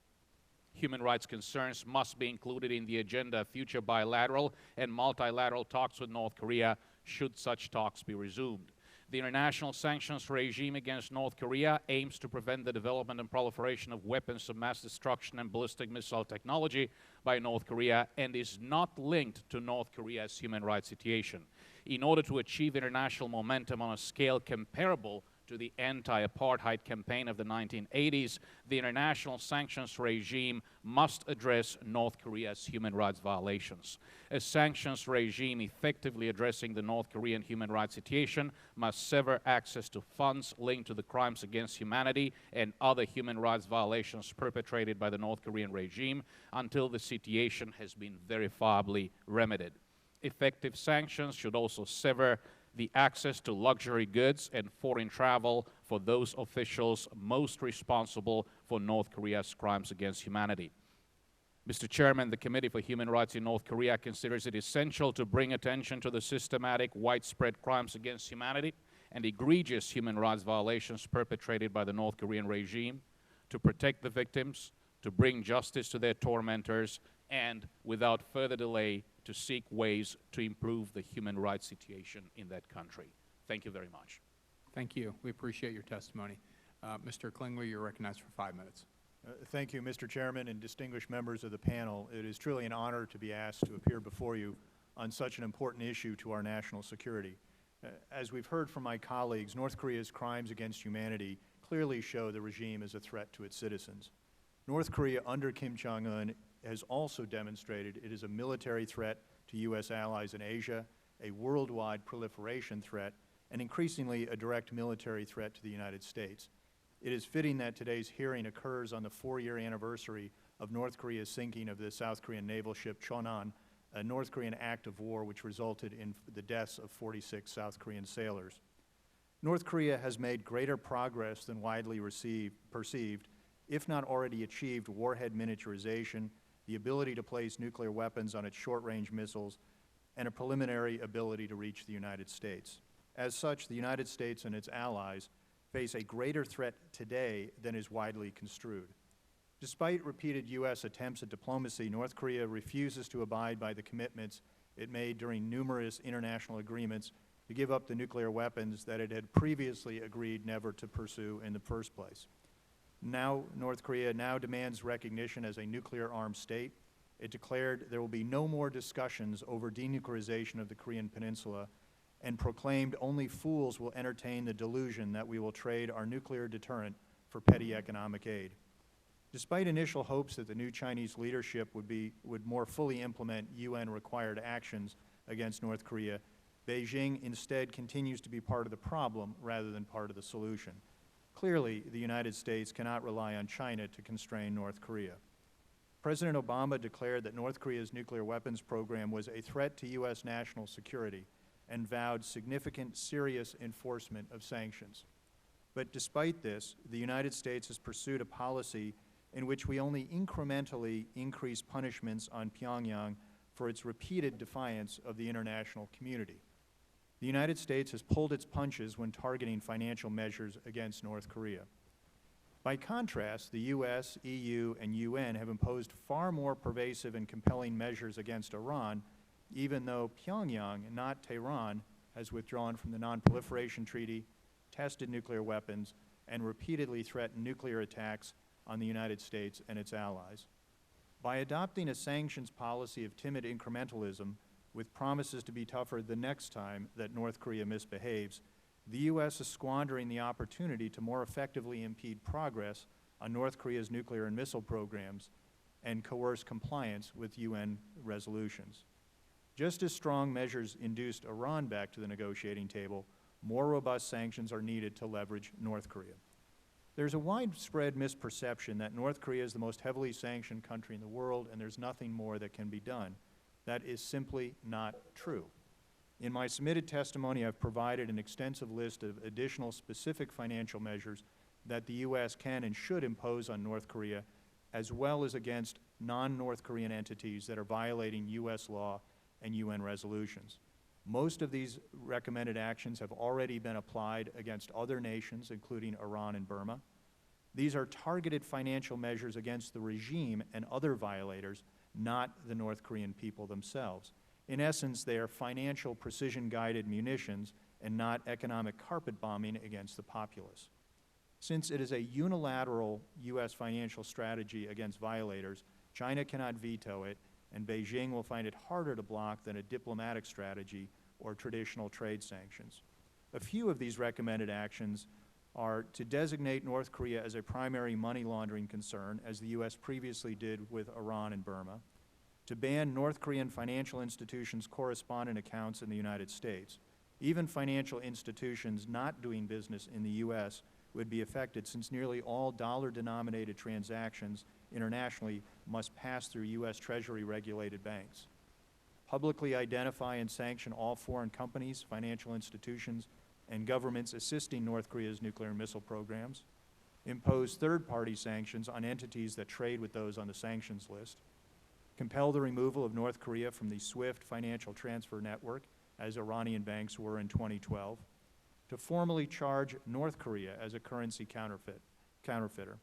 Human rights concerns must be included in the agenda of future bilateral and multilateral talks with North Korea, should such talks be resumed. The international sanctions regime against North Korea aims to prevent the development and proliferation of weapons of mass destruction and ballistic missile technology by North Korea and is not linked to North Korea's human rights situation. In order to achieve international momentum on a scale comparable to the anti-apartheid campaign of the 1980s, the international sanctions regime must address North Korea's human rights violations. A sanctions regime effectively addressing the North Korean human rights situation must sever access to funds linked to the crimes against humanity and other human rights violations perpetrated by the North Korean regime until the situation has been verifiably remedied. Effective sanctions should also sever the access to luxury goods and foreign travel for those officials most responsible for North Korea's crimes against humanity. Mr. Chairman, the Committee for Human Rights in North Korea considers it essential to bring attention to the systematic, widespread crimes against humanity and egregious human rights violations perpetrated by the North Korean regime, to protect the victims, to bring justice to their tormentors, and, without further delay, to seek ways to improve the human rights situation in that country. Thank you very much. Thank you. We appreciate your testimony. Mr. Klingler, you're recognized for 5 minutes. Thank you, Mr. Chairman and distinguished members of the panel. It is truly an honor to be asked to appear before you on such an important issue to our national security. As we've heard from my colleagues, North Korea's crimes against humanity clearly show the regime is a threat to its citizens. North Korea under Kim Jong-un has also demonstrated it is a military threat to U.S. allies in Asia, a worldwide proliferation threat, and increasingly a direct military threat to the United States. It is fitting that today's hearing occurs on the 4-year anniversary of North Korea's sinking of the South Korean naval ship Chonan, a North Korean act of war which resulted in the deaths of 46 South Korean sailors. North Korea has made greater progress than widely perceived, if not already achieved, warhead miniaturization, the ability to place nuclear weapons on its short-range missiles, and a preliminary ability to reach the United States. As such, the United States and its allies face a greater threat today than is widely construed. Despite repeated U.S. attempts at diplomacy, North Korea refuses to abide by the commitments it made during numerous international agreements to give up the nuclear weapons that it had previously agreed never to pursue in the first place. Now, North Korea now demands recognition as a nuclear-armed state. It declared there will be no more discussions over denuclearization of the Korean Peninsula and proclaimed only fools will entertain the delusion that we will trade our nuclear deterrent for petty economic aid. Despite initial hopes that the new Chinese leadership would more fully implement UN-required actions against North Korea, Beijing instead continues to be part of the problem rather than part of the solution. Clearly, the United States cannot rely on China to constrain North Korea. President Obama declared that North Korea's nuclear weapons program was a threat to U.S. national security and vowed significant, serious enforcement of sanctions. But despite this, the United States has pursued a policy in which we only incrementally increase punishments on Pyongyang for its repeated defiance of the international community. The United States has pulled its punches when targeting financial measures against North Korea. By contrast, the U.S., EU, and UN have imposed far more pervasive and compelling measures against Iran, even though Pyongyang, not Tehran, has withdrawn from the Non-Proliferation Treaty, tested nuclear weapons, and repeatedly threatened nuclear attacks on the United States and its allies. By adopting a sanctions policy of timid incrementalism with promises to be tougher the next time that North Korea misbehaves, the U.S. is squandering the opportunity to more effectively impede progress on North Korea's nuclear and missile programs and coerce compliance with UN resolutions. Just as strong measures induced Iran back to the negotiating table, more robust sanctions are needed to leverage North Korea. There's a widespread misperception that North Korea is the most heavily sanctioned country in the world and there's nothing more that can be done. That is simply not true. In my submitted testimony, I've provided an extensive list of additional specific financial measures that the U.S. can and should impose on North Korea, as well as against non-North Korean entities that are violating U.S. law and UN resolutions. Most of these recommended actions have already been applied against other nations, including Iran and Burma. These are targeted financial measures against the regime and other violators, not the North Korean people themselves. In essence, they are financial precision-guided munitions and not economic carpet bombing against the populace. Since it is a unilateral U.S. financial strategy against violators, China cannot veto it, and Beijing will find it harder to block than a diplomatic strategy or traditional trade sanctions. A few of these recommended actions are to designate North Korea as a primary money laundering concern, as the U.S. previously did with Iran and Burma, to ban North Korean financial institutions' correspondent accounts in the United States. Even financial institutions not doing business in the U.S. would be affected, since nearly all dollar-denominated transactions internationally must pass through U.S. Treasury-regulated banks. Publicly identify and sanction all foreign companies, financial institutions, and governments assisting North Korea's nuclear and missile programs. Impose third-party sanctions on entities that trade with those on the sanctions list. Compel the removal of North Korea from the SWIFT financial transfer network, as Iranian banks were in 2012. To formally charge North Korea as a currency counterfeiter.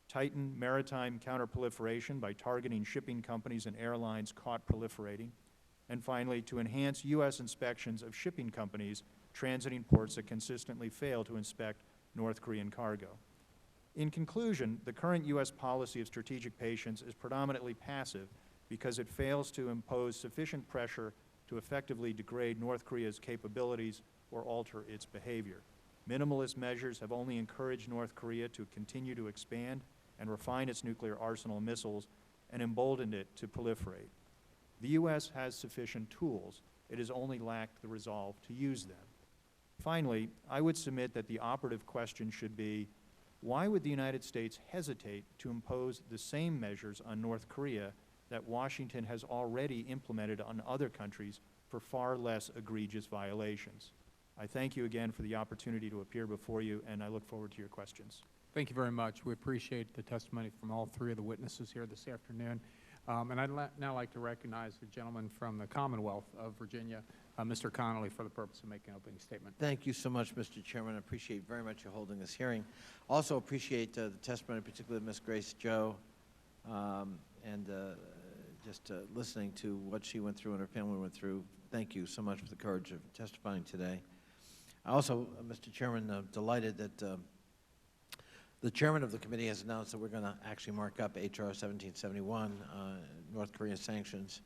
Tighten maritime counterproliferation by targeting shipping companies and airlines caught proliferating. And finally, to enhance U.S. inspections of shipping companies transiting ports that consistently fail to inspect North Korean cargo. In conclusion, the current U.S. policy of strategic patience is predominantly passive because it fails to impose sufficient pressure to effectively degrade North Korea's capabilities or alter its behavior. Minimalist measures have only encouraged North Korea to continue to expand and refine its nuclear arsenal and missiles and emboldened it to proliferate. The U.S. has sufficient tools. It has only lacked the resolve to use them. Finally, I would submit that the operative question should be, why would the United States hesitate to impose the same measures on North Korea that Washington has already implemented on other countries for far less egregious violations? I thank you again for the opportunity to appear before you, and I look forward to your questions. Thank you very much. We appreciate the testimony from all three of the witnesses here this afternoon. And I'd now like to recognize the gentleman from the Commonwealth of Virginia, Mr. Connolly, for the purpose of making an opening statement. Thank you so much, Mr. Chairman. I appreciate very much you holding this hearing. Also appreciate the testimony, particularly of Ms. Grace Joe, and just listening to what she went through and her family went through. Thank you so much for the courage of testifying today. I also, Mr. Chairman, delighted that the chairman of the committee has announced that we're going to actually mark up H.R. 1771, North Korea sanctions.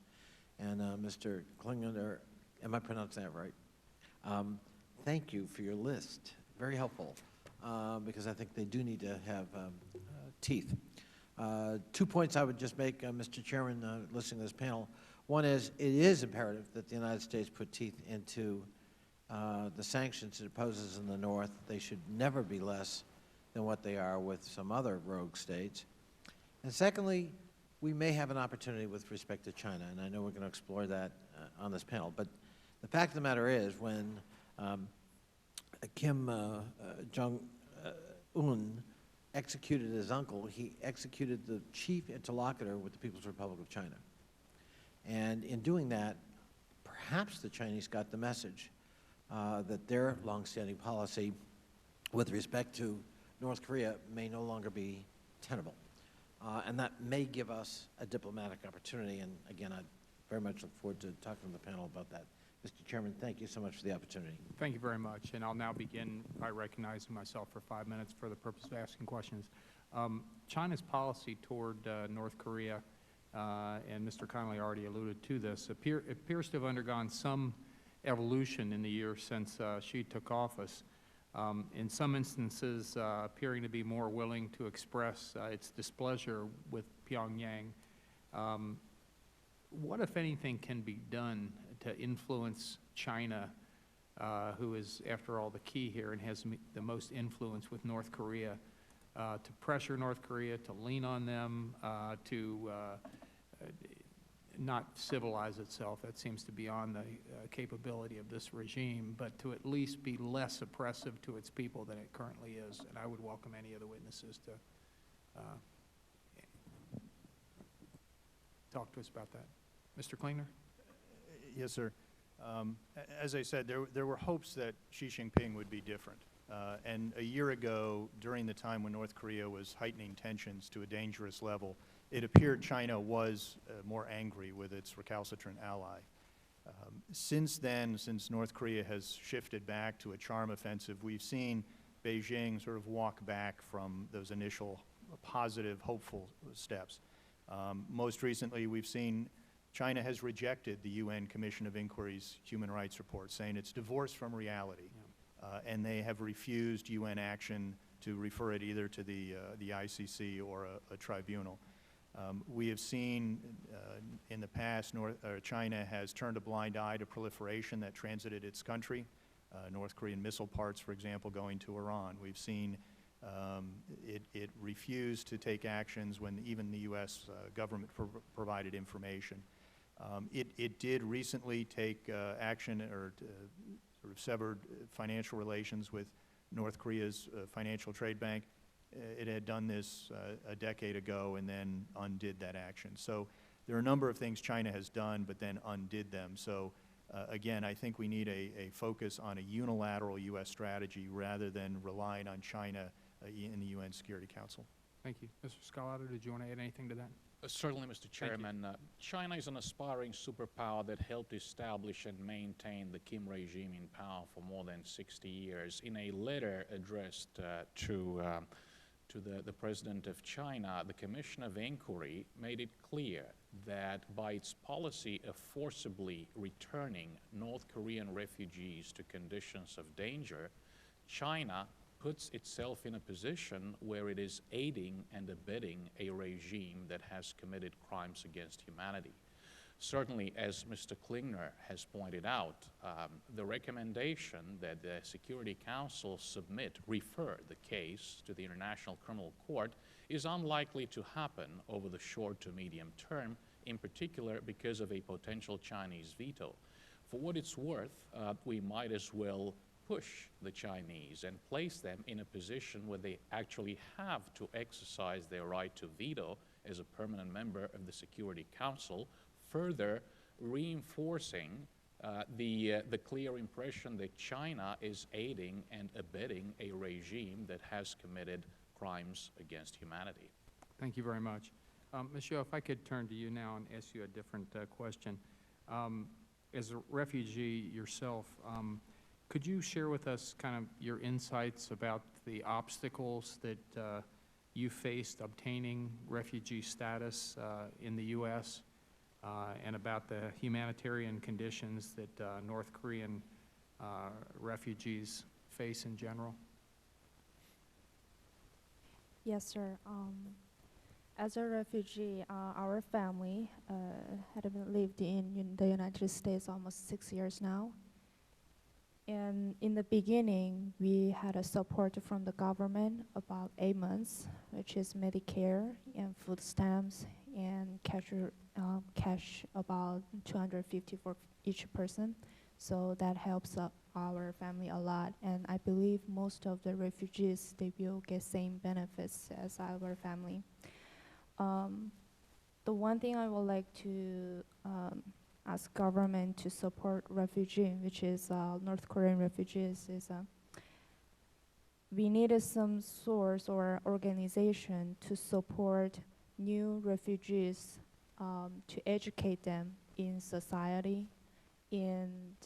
And Mr. Klinger, am I pronouncing that right? Thank you for your list. Very helpful, because I think they do need to have teeth. 2 points I would just make, Mr. Chairman, listening to this panel. One is, it is imperative that the United States put teeth into the sanctions it imposes in the North. They should never be less than what they are with some other rogue states. And secondly, we may have an opportunity with respect to China, and I know we're going to explore that on this panel. But the fact of the matter is, when Kim Jong-un executed his uncle, he executed the chief interlocutor with the People's Republic of China. And in doing that, perhaps the Chinese got the message that their longstanding policy with respect to North Korea may no longer be tenable. And that may give us a diplomatic opportunity. And again, I very much look forward to talking to the panel about that. Mr. Chairman, thank you so much for the opportunity. Thank you very much. And I'll now begin by recognizing myself for 5 minutes for the purpose of asking questions. China's policy toward North Korea, and Mr. Connolly already alluded to this, appears to have undergone some evolution in the years since Xi took office. In some instances, appearing to be more willing to express its displeasure with Pyongyang. What, if anything, can be done to influence China, who is, after all, the key here and has the most influence with North Korea, to pressure North Korea, to lean on them, to not civilize itself? That seems to be beyond the capability of this regime, but to at least be less oppressive to its people than it currently is. And I would welcome any of the witnesses to talk to us about that. Mr. Klingner? Yes, sir. As I said, there were hopes that Xi Jinping would be different. And a year ago, during the time when North Korea was heightening tensions to a dangerous level, it appeared China was more angry with its recalcitrant ally. Since then, since North Korea has shifted back to a charm offensive, we've seen Beijing sort of walk back from those initial positive, hopeful steps. Most recently, we've seen China has rejected the UN Commission of Inquiry's human rights report, saying it's divorced from reality. And they have refused UN action to refer it either to the ICC or a tribunal. We have seen in the past China has turned a blind eye to proliferation that transited its country, North Korean missile parts, for example, going to Iran. We've seen it refused to take actions when even the U.S. government provided information. It did recently take action or sort of severed financial relations with North Korea's financial trade bank. It had done this a decade ago and then undid that action. So there are a number of things China has done but then undid them. So again, I think we need a focus on a unilateral U.S. strategy rather than relying on China in the UN Security Council. Thank you. Mr. Scalata, did you want to add anything to that? Certainly, Mr. Chairman. China is an aspiring superpower that helped establish and maintain the Kim regime in power for more than 60 years. In a letter addressed to the President of China, the Commission of Inquiry made it clear that by its policy of forcibly returning North Korean refugees to conditions of danger, China puts itself in a position where it is aiding and abetting a regime that has committed crimes against humanity. Certainly, as Mr. Klingner has pointed out, the recommendation that the Security Council refer the case to the International Criminal Court is unlikely to happen over the short to medium term, in particular because of a potential Chinese veto. For what it's worth, we might as well push the Chinese and place them in a position where they actually have to exercise their right to veto as a permanent member of the Security Council, further reinforcing the clear impression that China is aiding and abetting a regime that has committed crimes against humanity. Thank you very much. Ms. Yo, if I could turn to you now and ask you a different question. As a refugee yourself, could you share with us kind of your insights about the obstacles that you faced obtaining refugee status in the U.S. And about the humanitarian conditions that North Korean refugees face in general? Yes, sir. As a refugee, our family had lived in the United States almost 6 years now. And in the beginning, we had a support from the government about 8 months, which is Medicare and food stamps and cash about $250 for each person. So that helps our family a lot. And I believe most of the refugees, they will get same benefits as our family. The one thing I would like to ask government to support refugee, which is North Korean refugees, is we needed some source or organization to support new refugees, to educate them in society, and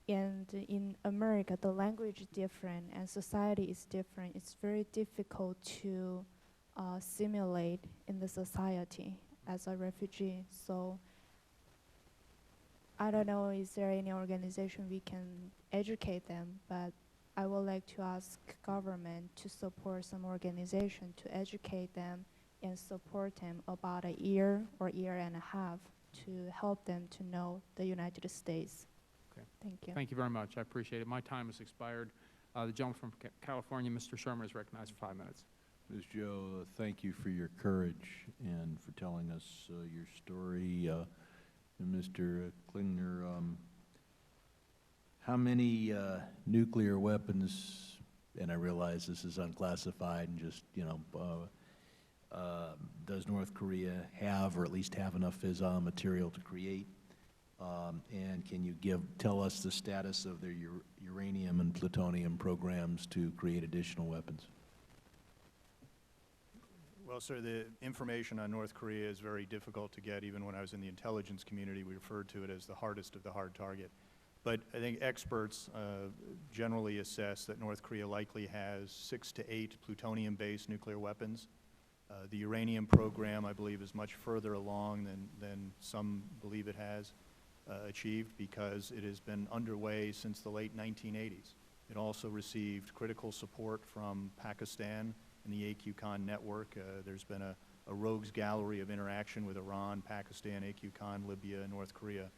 in America, the language is different and society is different. It's very difficult to simulate in the society as a refugee. So I don't know, is there any organization we can educate them, but I would like to ask government to support some organization to educate them and support them about a year or year and a half to help them to know the United States. Okay. Thank you. Thank you very much. I appreciate it. My time has expired. The gentleman from California, Mr. Sherman, is recognized for 5 minutes. Ms. Joe, thank you for your courage and for telling us your story. And Mr. Klingner, how many nuclear weapons, and I realize this is unclassified and just, does North Korea have, or at least have enough fissile material to create? And can you tell us the status of their uranium and plutonium programs to create additional weapons? Well, sir, the information on North Korea is very difficult to get. Even when I was in the intelligence community, we referred to it as the hardest of the hard target. But I think experts generally assess that North Korea likely has 6 to 8 plutonium-based nuclear weapons. The uranium program, I believe, is much further along than some believe it has achieved, because it has been underway since the late 1980s. It also received critical support from Pakistan in the AQCON network. There's been a rogues gallery of interaction with Iran, Pakistan, AQCON, Libya, and North Korea,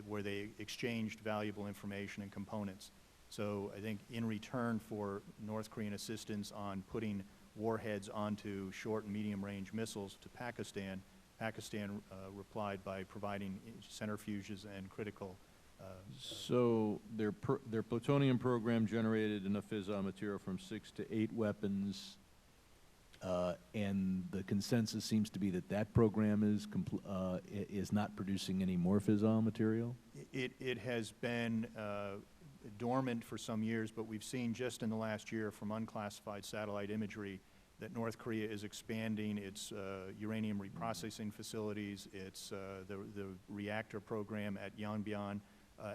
where they exchanged valuable information and components. So I think in return for North Korean assistance on putting warheads onto short and medium range missiles to Pakistan, Pakistan replied by providing centrifuges and critical So their plutonium program generated enough fissile material from 6 to 8 weapons, and the consensus seems to be that program is not producing any more fissile material? It has been dormant for some years, but we've seen just in the last year from unclassified satellite imagery that North Korea is expanding its uranium reprocessing facilities, its the reactor program at Yongbyon,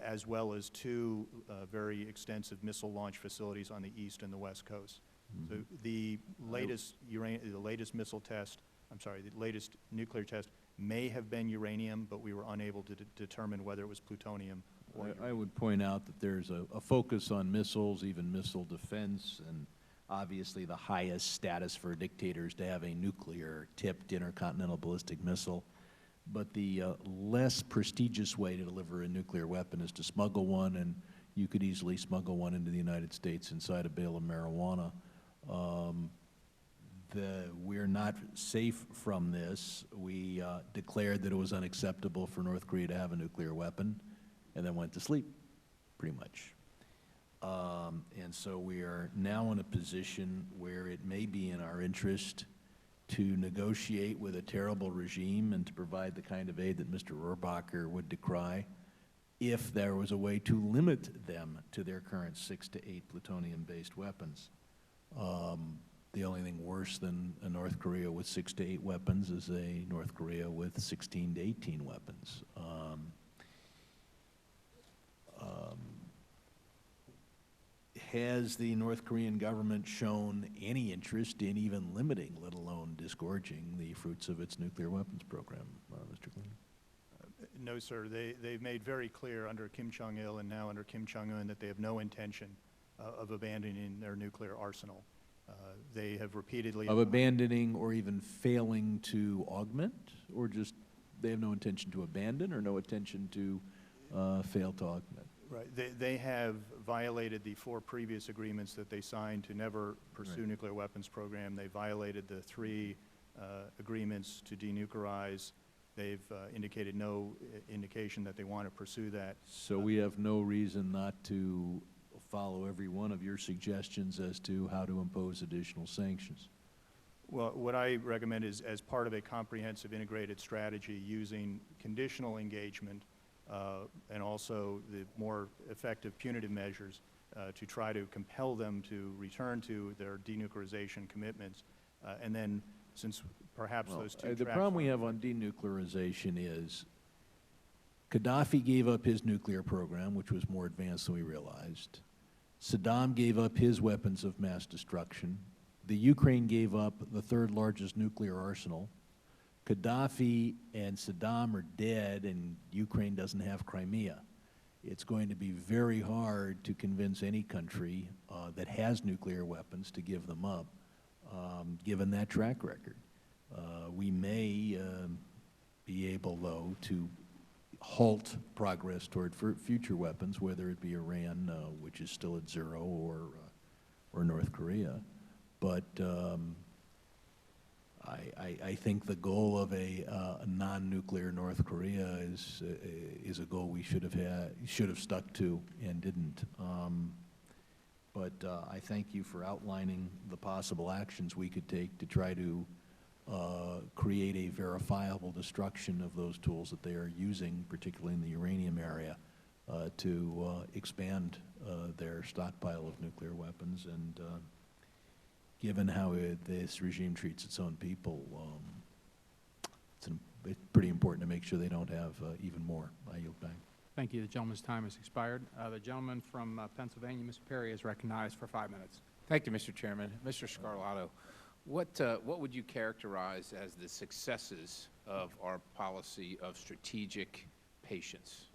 as well as 2 very extensive missile launch facilities on the east and the west coast. So the latest missile test I'm sorry, the latest nuclear test may have been uranium, but we were unable to determine whether it was plutonium or I would point out that there's a focus on missiles, even missile defense, and obviously the highest status for a dictator is to have a nuclear-tipped intercontinental ballistic missile. But the less prestigious way to deliver a nuclear weapon is to smuggle one, and you could easily smuggle one into the United States inside a bale of marijuana. We're not safe from this. We declared that it was unacceptable for North Korea to have a nuclear weapon, and then went to sleep, pretty much. And so we are now in a position where it may be in our interest to negotiate with a terrible regime and to provide the kind of aid that Mr. Rohrabacher would decry if there was a way to limit them to their current 6 to 8 plutonium-based weapons. The only thing worse than a North Korea with 6 to 8 weapons is a North Korea with 16 to 18 weapons. Has the North Korean government shown any interest in even limiting, let alone disgorging, the fruits of its nuclear weapons program, Mr. Clinton? No, sir. They've made very clear under Kim Jong-il and now under Kim Jong-un that they have no intention of abandoning their nuclear arsenal. They have repeatedly... Of abandoning or even failing to augment, or just they have no intention to abandon or no intention to fail to augment? Right. They have violated the 4 previous agreements that they signed to never pursue nuclear weapons program. They violated the 3 agreements to denuclearize. They've indicated no indication that they want to pursue that. So we have no reason not to follow every one of your suggestions as to how to impose additional sanctions. Well, what I recommend is, as part of a comprehensive integrated strategy, using conditional engagement and also the more effective punitive measures to try to compel them to return to their denuclearization commitments. And then, since perhaps those two the problem we have on denuclearization is Gaddafi gave up his nuclear program, which was more advanced than we realized. Saddam gave up his weapons of mass destruction. The Ukraine gave up the 3rd largest nuclear arsenal. Gaddafi and Saddam are dead, and Ukraine doesn't have Crimea. It's going to be very hard to convince any country that has nuclear weapons to give them up, given that track record. We may be able, though, to halt progress toward future weapons, whether it be Iran, which is still at 0, or North Korea. But I think the goal of a non-nuclear North Korea is a goal we should have stuck to and didn't. But I thank you for outlining the possible actions we could take to try to create a verifiable destruction of those tools that they are using, particularly in the uranium area, to expand their stockpile of nuclear weapons. And given how this regime treats its own people, it's pretty important to make sure they don't have even more. I yield back. Thank you. The gentleman's time has expired. The gentleman from Pennsylvania, Mr. Perry, is recognized for 5 minutes. Thank you, Mr. Chairman. Mr. Scarlato, what would you characterize as the successes of our policy of strategic patience?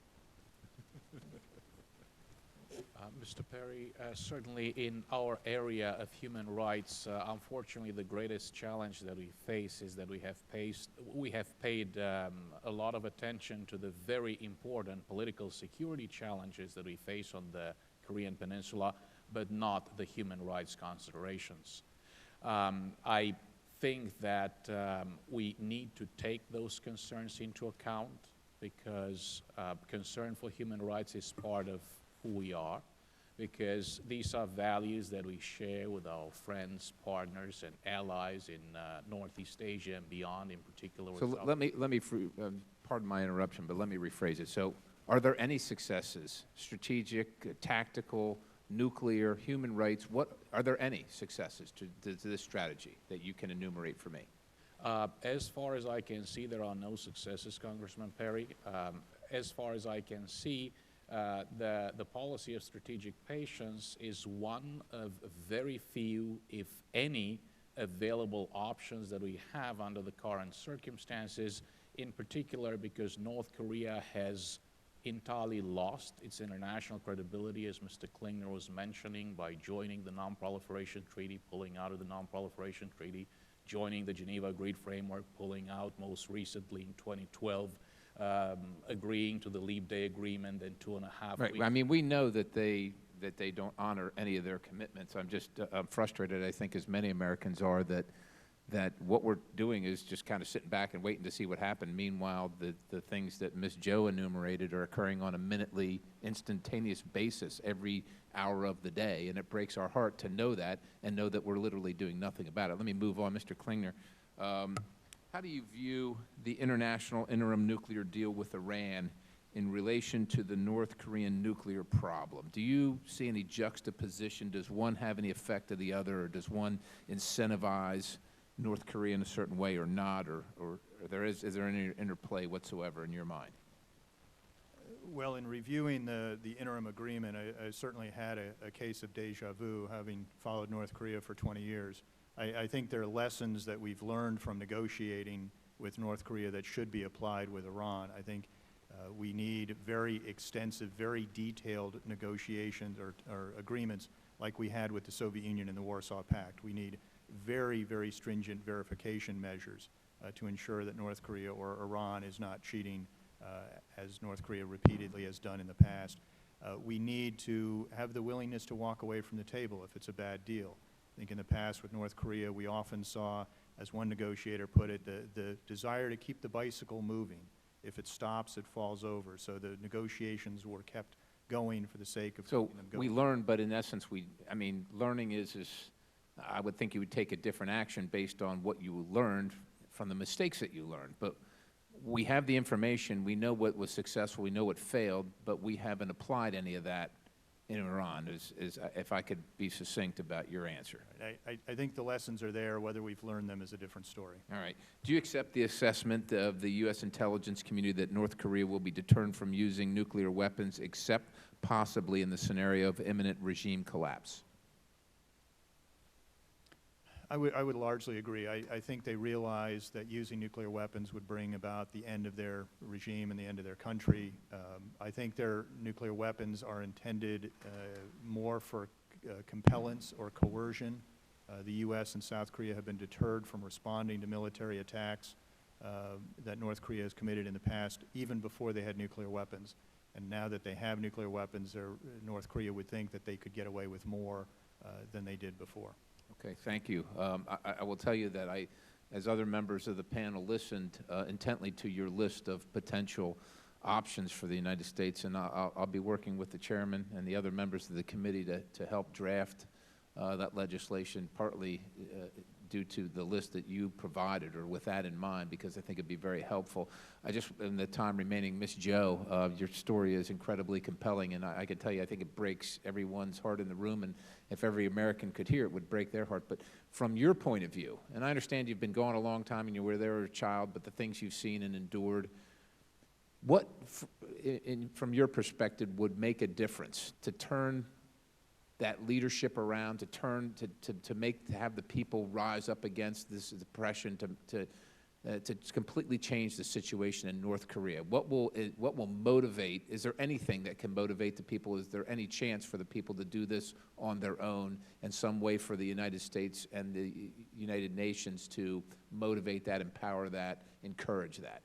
Mr. Perry, certainly in our area of human rights, unfortunately the greatest challenge that we face is that we have paid a lot of attention to the very important political security challenges that we face on the Korean Peninsula, but not the human rights considerations. I think that we need to take those concerns into account, because concern for human rights is part of who we are, because these are values that we share with our friends, partners, and allies in Northeast Asia and beyond, in particular. So let me pardon my interruption, but let me rephrase it. So are there any successes, strategic, tactical, nuclear, human rights? Are there any successes to this strategy that you can enumerate for me? As far as I can see, there are no successes, Congressman Perry. As far as I can see, the policy of strategic patience is one of very few, if any, available options that we have under the current circumstances, in particular because North Korea has entirely lost its international credibility, as Mr. Klingner was mentioning, by joining the Non-Proliferation Treaty, pulling out of the Non-Proliferation Treaty, joining the Geneva Agreed Framework, pulling out most recently in 2012, agreeing to the Leap Day Agreement in 2.5 Right. weeks. I mean, we know that they don't honor any of their commitments. I'm frustrated, I think, as many Americans are, that what we're doing is just kind of sitting back and waiting to see what happens. Meanwhile, the things that Ms. Joe enumerated are occurring on a minutely, instantaneous basis every hour of the day, and it breaks our heart to know that and know that we're literally doing nothing about it. Let me move on. Mr. Klingner, how do you view the international interim nuclear deal with Iran in relation to the North Korean nuclear problem? Do you see any juxtaposition? Does one have any effect of the other, or does one incentivize North Korea in a certain way or not, or is there any interplay whatsoever in your mind? Well, in reviewing the interim agreement, I certainly had a case of deja vu, having followed North Korea for 20 years. I think there are lessons that we've learned from negotiating with North Korea that should be applied with Iran. I think we need very extensive, very detailed negotiations or agreements like we had with the Soviet Union and the Warsaw Pact. We need very, very stringent verification measures to ensure that North Korea or Iran is not cheating as North Korea repeatedly has done in the past. We need to have the willingness to walk away from the table if it's a bad deal. I think in the past with North Korea, we often saw, as one negotiator put it, the desire to keep the bicycle moving. If it stops, it falls over. So the negotiations were kept going for the sake of keeping them going. We learned, but in essence, I mean, learning is I would think you would take a different action based on what you learned from the mistakes that you learned. But we have the information. We know what was successful. We know what failed, but we haven't applied any of that in Iran, if I could be succinct about your answer. I think the lessons are there. Whether we've learned them is a different story. All right. Do you accept the assessment of the U.S. intelligence community that North Korea will be deterred from using nuclear weapons, except possibly in the scenario of imminent regime collapse? I would largely agree. I think they realize that using nuclear weapons would bring about the end of their regime and the end of their country. I think their nuclear weapons are intended more for compellence or coercion. The U.S. and South Korea have been deterred from responding to military attacks that North Korea has committed in the past, even before they had nuclear weapons. And now that they have nuclear weapons, North Korea would think that they could get away with more than they did before. Okay, thank you. I will tell you that as other members of the panel listened intently to your list of potential options for the United States, and I'll be working with the chairman and the other members of the committee to help draft that legislation, partly due to the list that you provided, or with that in mind, because I think it'd be very helpful. In the time remaining, Ms. Joe, your story is incredibly compelling, and I can tell you, I think it breaks everyone's heart in the room, and if every American could hear it, would break their heart. But from your point of view, and I understand you've been gone a long time and you were there as a child, but the things you've seen and endured, what, from your perspective, would make a difference to turn that leadership around, to have the people rise up against this oppression, to completely change the situation in North Korea? What will motivate? Is there anything that can motivate the people? Is there any chance for the people to do this on their own, and some way for the United States and the United Nations to motivate that, empower that, encourage that?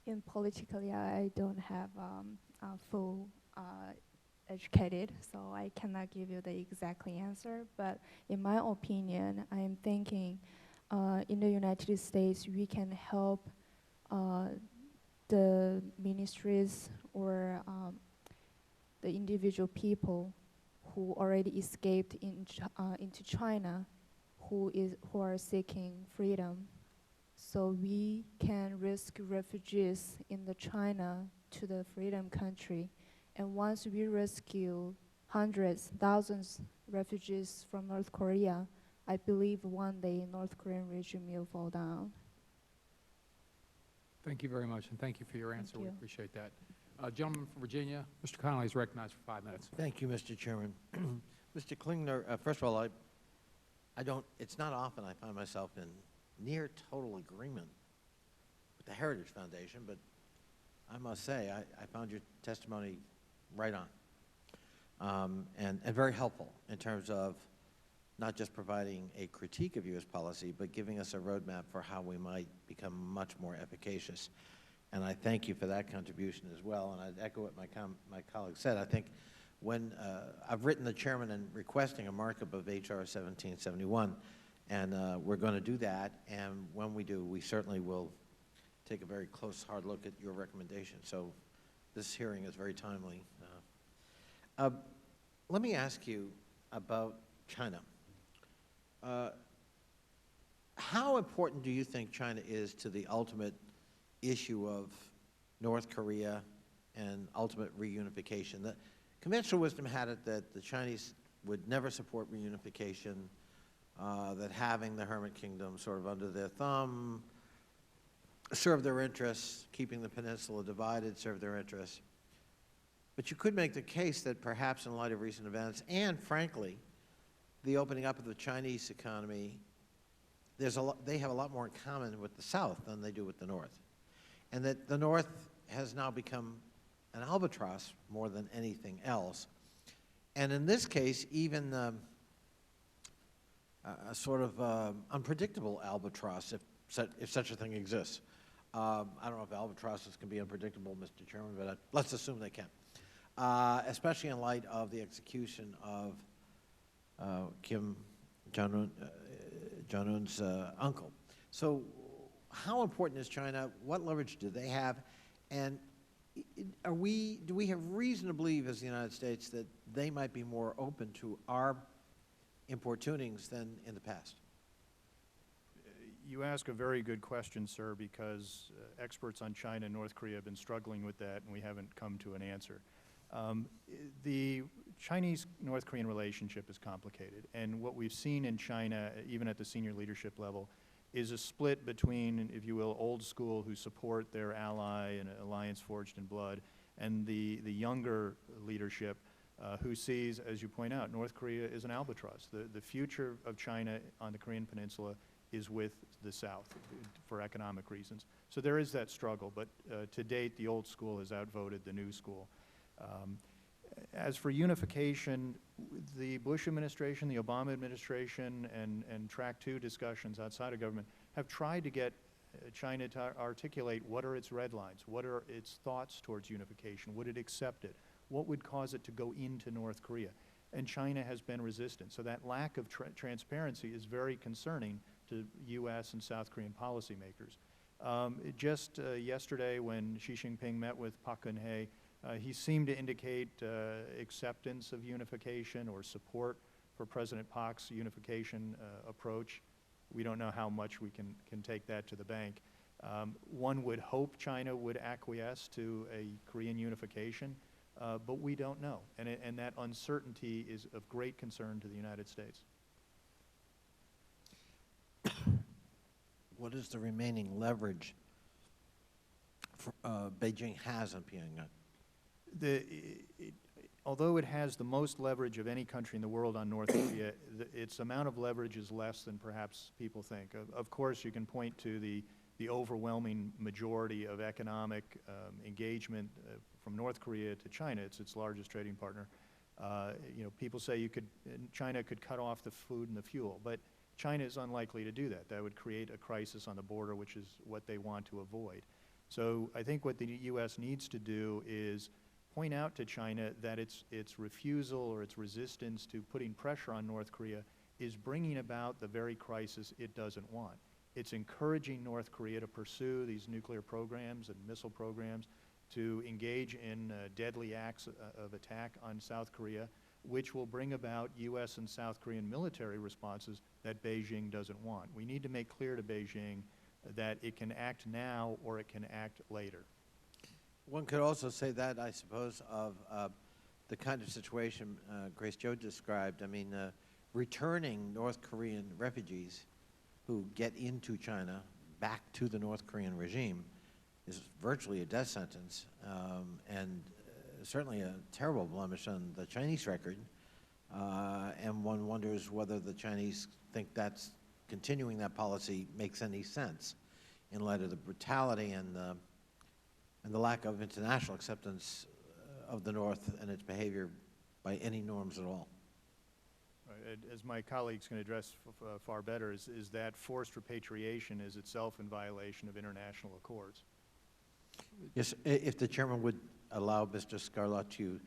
In politically, I don't have full educated, so I cannot give you the exact answer. But in my opinion, I am thinking in the United States, we can help the ministries or the individual people who already escaped into China, who are seeking freedom. So we can rescue refugees in the China to the freedom country. And once we rescue hundreds, thousands refugees from North Korea, I believe one day North Korean regime will fall down. Thank you very much, and thank you for your answer. Thank We you. appreciate that. Gentleman from Virginia, Mr. Connolly is recognized for 5 minutes. Thank you, Mr. Chairman. Mr. Klingner, first of all, I don't, it's not often I find myself in near total agreement with the Heritage Foundation, but I must say, I found your testimony right on, and very helpful in terms of not just providing a critique of U.S. policy, but giving us a roadmap for how we might become much more efficacious. And I thank you for that contribution as well. And I'd echo what my colleague said. I think when I've written the chairman and requesting a markup of H.R. 1771, and we're going to do that. And when we do, we certainly will take a very close, hard look at your recommendation. So this hearing is very timely. Let me ask you about China. How important do you think China is to the ultimate issue of North Korea and ultimate reunification? The conventional wisdom had it that the Chinese would never support reunification, that having the Hermit Kingdom sort of under their thumb served their interests, keeping the peninsula divided served their interests. But you could make the case that perhaps in light of recent events and, frankly, the opening up of the Chinese economy, they have a lot more in common with the South than they do with the North. And that the North has now become an albatross more than anything else. And in this case, even a sort of unpredictable albatross, if such a thing exists. I don't know if albatrosses can be unpredictable, Mr. Chairman, but let's assume they can. Especially in light of the execution of Kim Jong-un's uncle. So how important is China? What leverage do they have? And do we have reason to believe as the United States that they might be more open to our importunings than in the past? You ask a very good question, sir, because experts on China and North Korea have been struggling with that, and we haven't come to an answer. The Chinese-North Korean relationship is complicated, and what we've seen in China, even at the senior leadership level, is a split between, if you will, old school who support their ally and an alliance forged in blood, and the younger leadership who sees, as you point out, North Korea is an albatross. The future of China on the Korean Peninsula is with the South for economic reasons. So there is that struggle, but to date, the old school has outvoted the new school. As for unification, the Bush administration, the Obama administration, and Track 2 discussions outside of government have tried to get China to articulate what are its red lines, what are its thoughts towards unification, would it accept it, what would cause it to go into North Korea. And China has been resistant. So that lack of transparency is very concerning to U.S. and South Korean policymakers. Just yesterday when Xi Jinping met with Park Geun-hye, he seemed to indicate acceptance of unification or support for President Park's unification approach. We don't know how much we can take that to the bank. One would hope China would acquiesce to a Korean unification, but we don't know. And that uncertainty is of great concern to the United States. What is the remaining leverage Beijing has on Pyongyang? Although it has the most leverage of any country in the world on North Korea, its amount of leverage is less than perhaps people think. Of course, you can point to the overwhelming majority of economic engagement from North Korea to China. It's its largest trading partner. You know, people say China could cut off the food and the fuel, but China is unlikely to do that. That would create a crisis on the border, which is what they want to avoid. So I think what the U.S. needs to do is point out to China that its refusal or its resistance to putting pressure on North Korea is bringing about the very crisis it doesn't want. It's encouraging North Korea to pursue these nuclear programs and missile programs, to engage in deadly acts of attack on South Korea, which will bring about U.S. and South Korean military responses that Beijing doesn't want. We need to make clear to Beijing that it can act now or it can act later. One could also say that, I suppose, of the kind of situation Grace Joe described. I mean, returning North Korean refugees who get into China back to the North Korean regime is virtually a death sentence, and certainly a terrible blemish on the Chinese record, And one wonders whether the Chinese think that's continuing that policy makes any sense in light of the brutality and the lack of international acceptance of the North and its behavior by any norms at all. Right, as my colleagues can address far better, is that forced repatriation is itself in violation of international accords. Yes, if the chairman would allow Mr. Scarlett to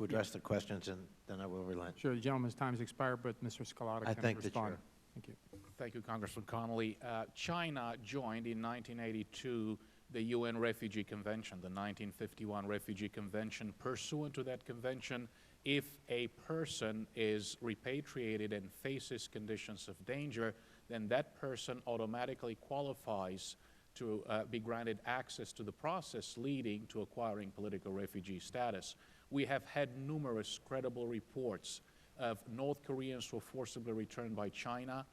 address the questions, and then I will relent. Sure, the gentleman's time has expired, but Mr. Scalata I can thank the respond. chair. Thank you. Thank you, Congressman Connolly. China joined in 1982 the UN Refugee Convention, the 1951 Refugee Convention. Pursuant to that convention, if a person is repatriated and faces conditions of danger, then that person automatically qualifies to be granted access to the process leading to acquiring political refugee status. We have had numerous credible reports of North Koreans who were forcibly returned by China,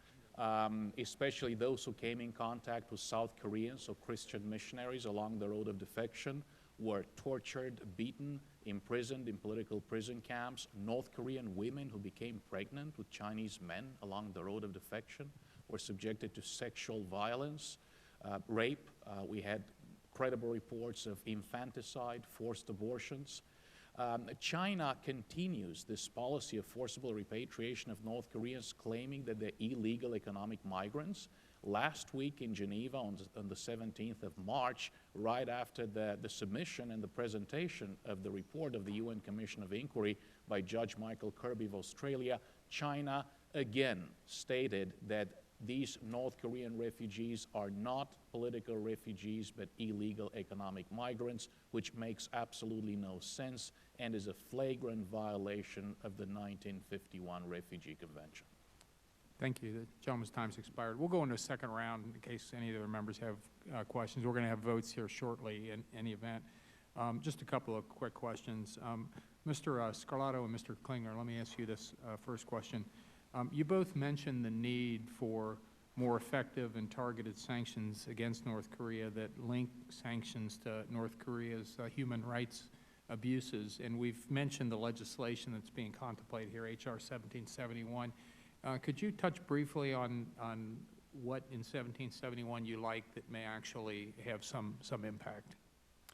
especially those who came in contact with South Koreans or Christian missionaries along the road of defection, were tortured, beaten, imprisoned in political prison camps. North Korean women who became pregnant with Chinese men along the road of defection were subjected to sexual violence, rape. We had credible reports of infanticide, forced abortions. China continues this policy of forcible repatriation of North Koreans, claiming that they're illegal economic migrants. Last week in Geneva, on the 17th of March, right after the submission and the presentation of the report of the UN Commission of Inquiry by Judge Michael Kirby of Australia, China again stated that these North Korean refugees are not political refugees but illegal economic migrants, which makes absolutely no sense and is a flagrant violation of the 1951 Refugee Convention. Thank you. The gentleman's time's expired. We'll go into a second round in case any of the members have questions. We're going to have votes here shortly in any event. Just a couple of quick questions. Mr. Scarlato and Mr. Klingler, let me ask you this first question. You both mentioned the need for more effective and targeted sanctions against North Korea that link sanctions to North Korea's human rights abuses, and we've mentioned the legislation that's being contemplated here, H.R. 1771. Could you touch briefly on what in 1771 you like that may actually have some impact?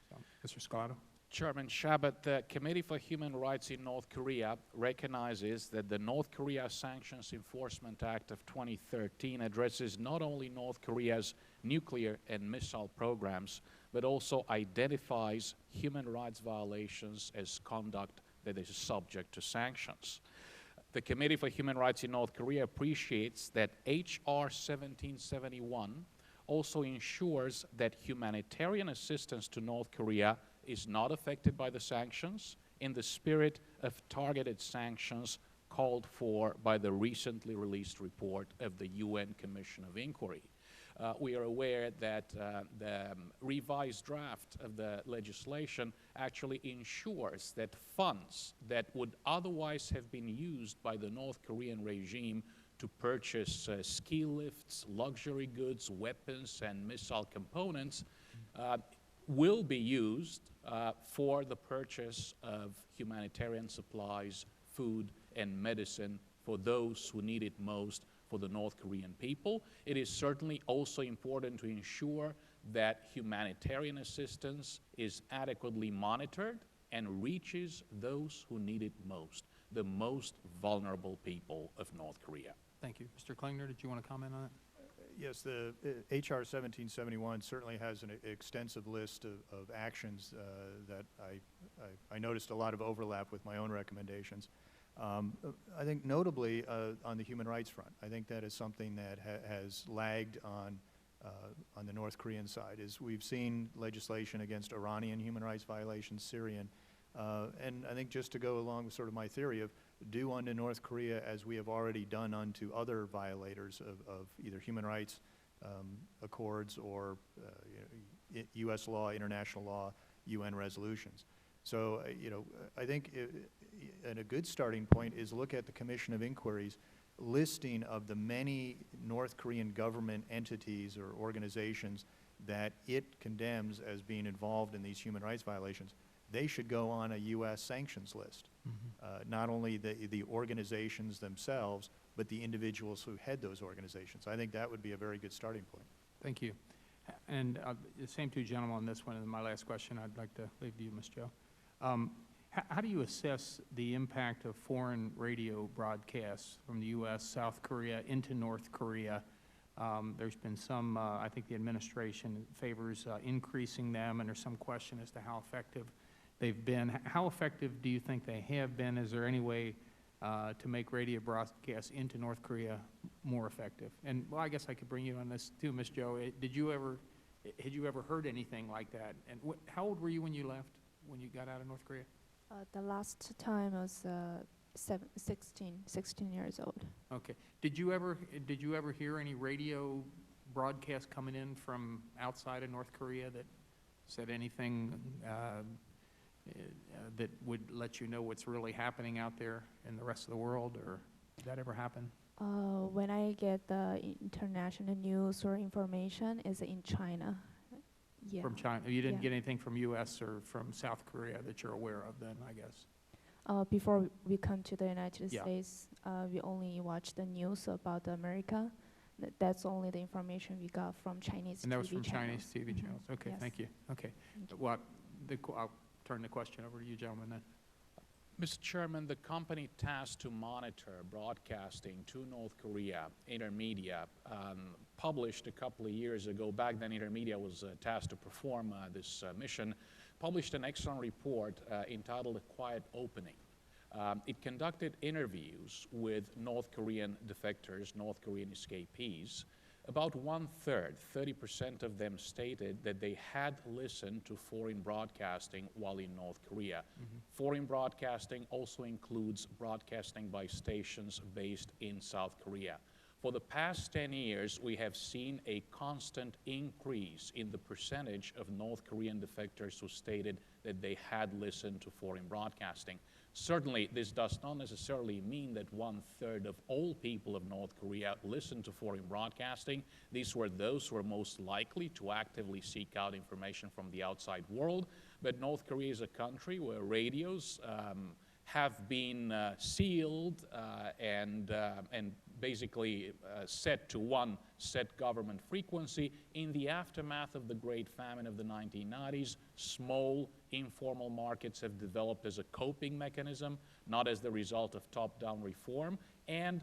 So, Mr. Scotto. Chairman Chabot, the Committee for Human Rights in North Korea recognizes that the North Korea Sanctions Enforcement Act of 2013 addresses not only North Korea's nuclear and missile programs, but also identifies human rights violations as conduct that is subject to sanctions. The Committee for Human Rights in North Korea appreciates that H.R. 1771 also ensures that humanitarian assistance to North Korea is not affected by the sanctions in the spirit of targeted sanctions called for by the recently released report of the UN Commission of Inquiry. We are aware that the revised draft of the legislation actually ensures that funds that would otherwise have been used by the North Korean regime to purchase ski lifts, luxury goods, weapons, and missile components will be used for the purchase of humanitarian supplies, food, and medicine for those who need it most for the North Korean people. It is certainly also important to ensure that humanitarian assistance is adequately monitored and reaches those who need it most, the most vulnerable people of North Korea. Thank you. Mr. Klingler, did you want to comment on it? Yes, the H.R. 1771 certainly has an extensive list of actions that I noticed a lot of overlap with my own recommendations. I think notably on the human rights front, I think that is something that has lagged on the North Korean side. Is we've seen legislation against Iranian human rights violations, Syrian, and I think just to go along with sort of my theory of do unto North Korea as we have already done unto other violators of either human rights accords or U.S. law, international law, UN resolutions. So, I think and a good starting point is look at the Commission of Inquiry's listing of the many North Korean government entities or organizations that it condemns as being involved in these human rights violations. they should go on a U.S. sanctions list. Not only the organizations themselves, but the individuals who head those organizations. I think that would be a very good starting point. Thank you. And the same two gentlemen on this one, and my last question I'd like to leave to you, Ms. Joe. How do you assess the impact of foreign radio broadcasts from the U.S., South Korea, into North Korea? There's been some, I think the administration favors increasing them, and there's some question as to how effective they've been. How effective do you think they have been? Is there any way to make radio broadcasts into North Korea more effective? And, well, I guess I could bring you on this too, Ms. Joe. Had you ever heard anything like that? And how old were you when you left, when you got out of North Korea? The last time I was 16 years old. Okay. Did you ever hear any radio broadcasts coming in from outside of North Korea that said anything that would let you know what's really happening out there in the rest of the world, or did that ever happen? When I get the international news or information, is in China. Yeah. From China? You didn't Yeah. get anything from U.S. or from South Korea that you're aware of then, I guess? Before we come to the United Yeah. States, we only watch the news about America. That's only the information we got from Chinese TV channels. And that was from Chinese TV Mhm. channels? Okay, Yes. thank you. Okay. Thank you. Well, I'll turn the question over to you gentlemen then. Mr. Chairman, the company tasked to monitor broadcasting to North Korea, Intermedia, published a couple of years ago, back then Intermedia was tasked to perform this mission, published an excellent report entitled A Quiet Opening. It conducted interviews with North Korean defectors, North Korean escapees. About 1/3, 30% of them stated that they had listened to foreign broadcasting while in North Korea. Foreign broadcasting also includes broadcasting by stations based in South Korea. For the past 10 years, we have seen a constant increase in the percentage of North Korean defectors who stated that they had listened to foreign broadcasting. Certainly, this does not necessarily mean that 1/3 of all people of North Korea listen to foreign broadcasting. These were those who were most likely to actively seek out information from the outside world. But North Korea is a country where radios have been sealed and basically set to one set government frequency. In the aftermath of the Great Famine of the 1990s, small informal markets have developed as a coping mechanism, not as the result of top-down reform, and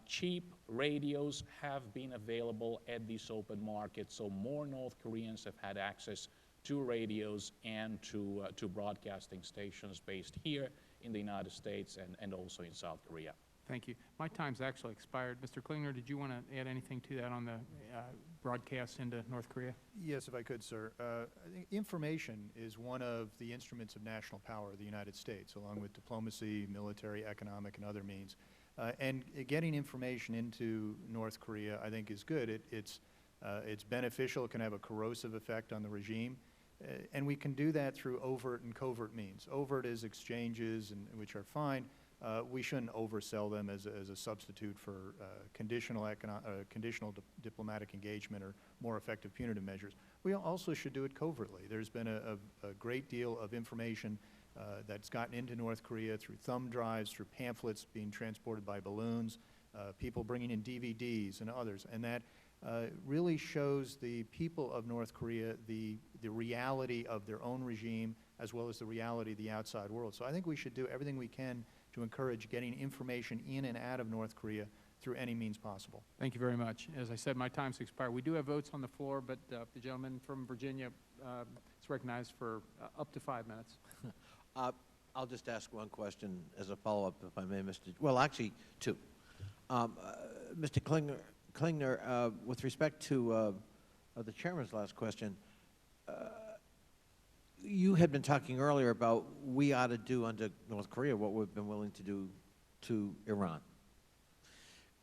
cheap radios have been available at these open markets, so more North Koreans have had access to radios and to broadcasting stations based here in the United States and also in South Korea. Thank you. My time's actually expired. Mr. Klingler, did you want to add anything to that on the broadcasts into North Korea? Yes, if I could, sir. I think information is one of the instruments of national power of the United States, along with diplomacy, military, economic, and other means. And getting information into North Korea, I think, is good. It's beneficial. It can have a corrosive effect on the regime. And we can do that through overt and covert means. Overt is exchanges, which are fine. We shouldn't oversell them as a substitute for conditional diplomatic engagement or more effective punitive measures. We also should do it covertly. There's been a great deal of information that's gotten into North Korea through thumb drives, through pamphlets being transported by balloons, people bringing in DVDs and others, and that really shows the people of North Korea the reality of their own regime as well as the reality of the outside world. So I think we should do everything we can to encourage getting information in and out of North Korea through any means possible. Thank you very much. As I said, my time's expired. We do have votes on the floor, but the gentleman from Virginia is recognized for up to 5 minutes. I'll just ask one question as a follow-up, if I may, well, actually, two. Mr. Klingner, with respect to the chairman's last question, you had been talking earlier about we ought to do under North Korea what we've been willing to do to Iran.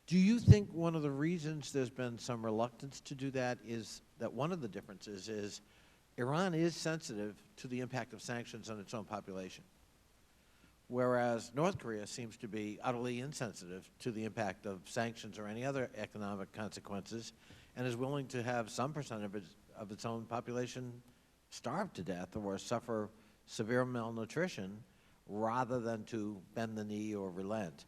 Do you think one of the reasons there's been some reluctance to do that is that one of the differences is Iran is sensitive to the impact of sanctions on its own population, whereas North Korea seems to be utterly insensitive to the impact of sanctions or any other economic consequences and is willing to have some percent of its own population starve to death or suffer severe malnutrition rather than to bend the knee or relent.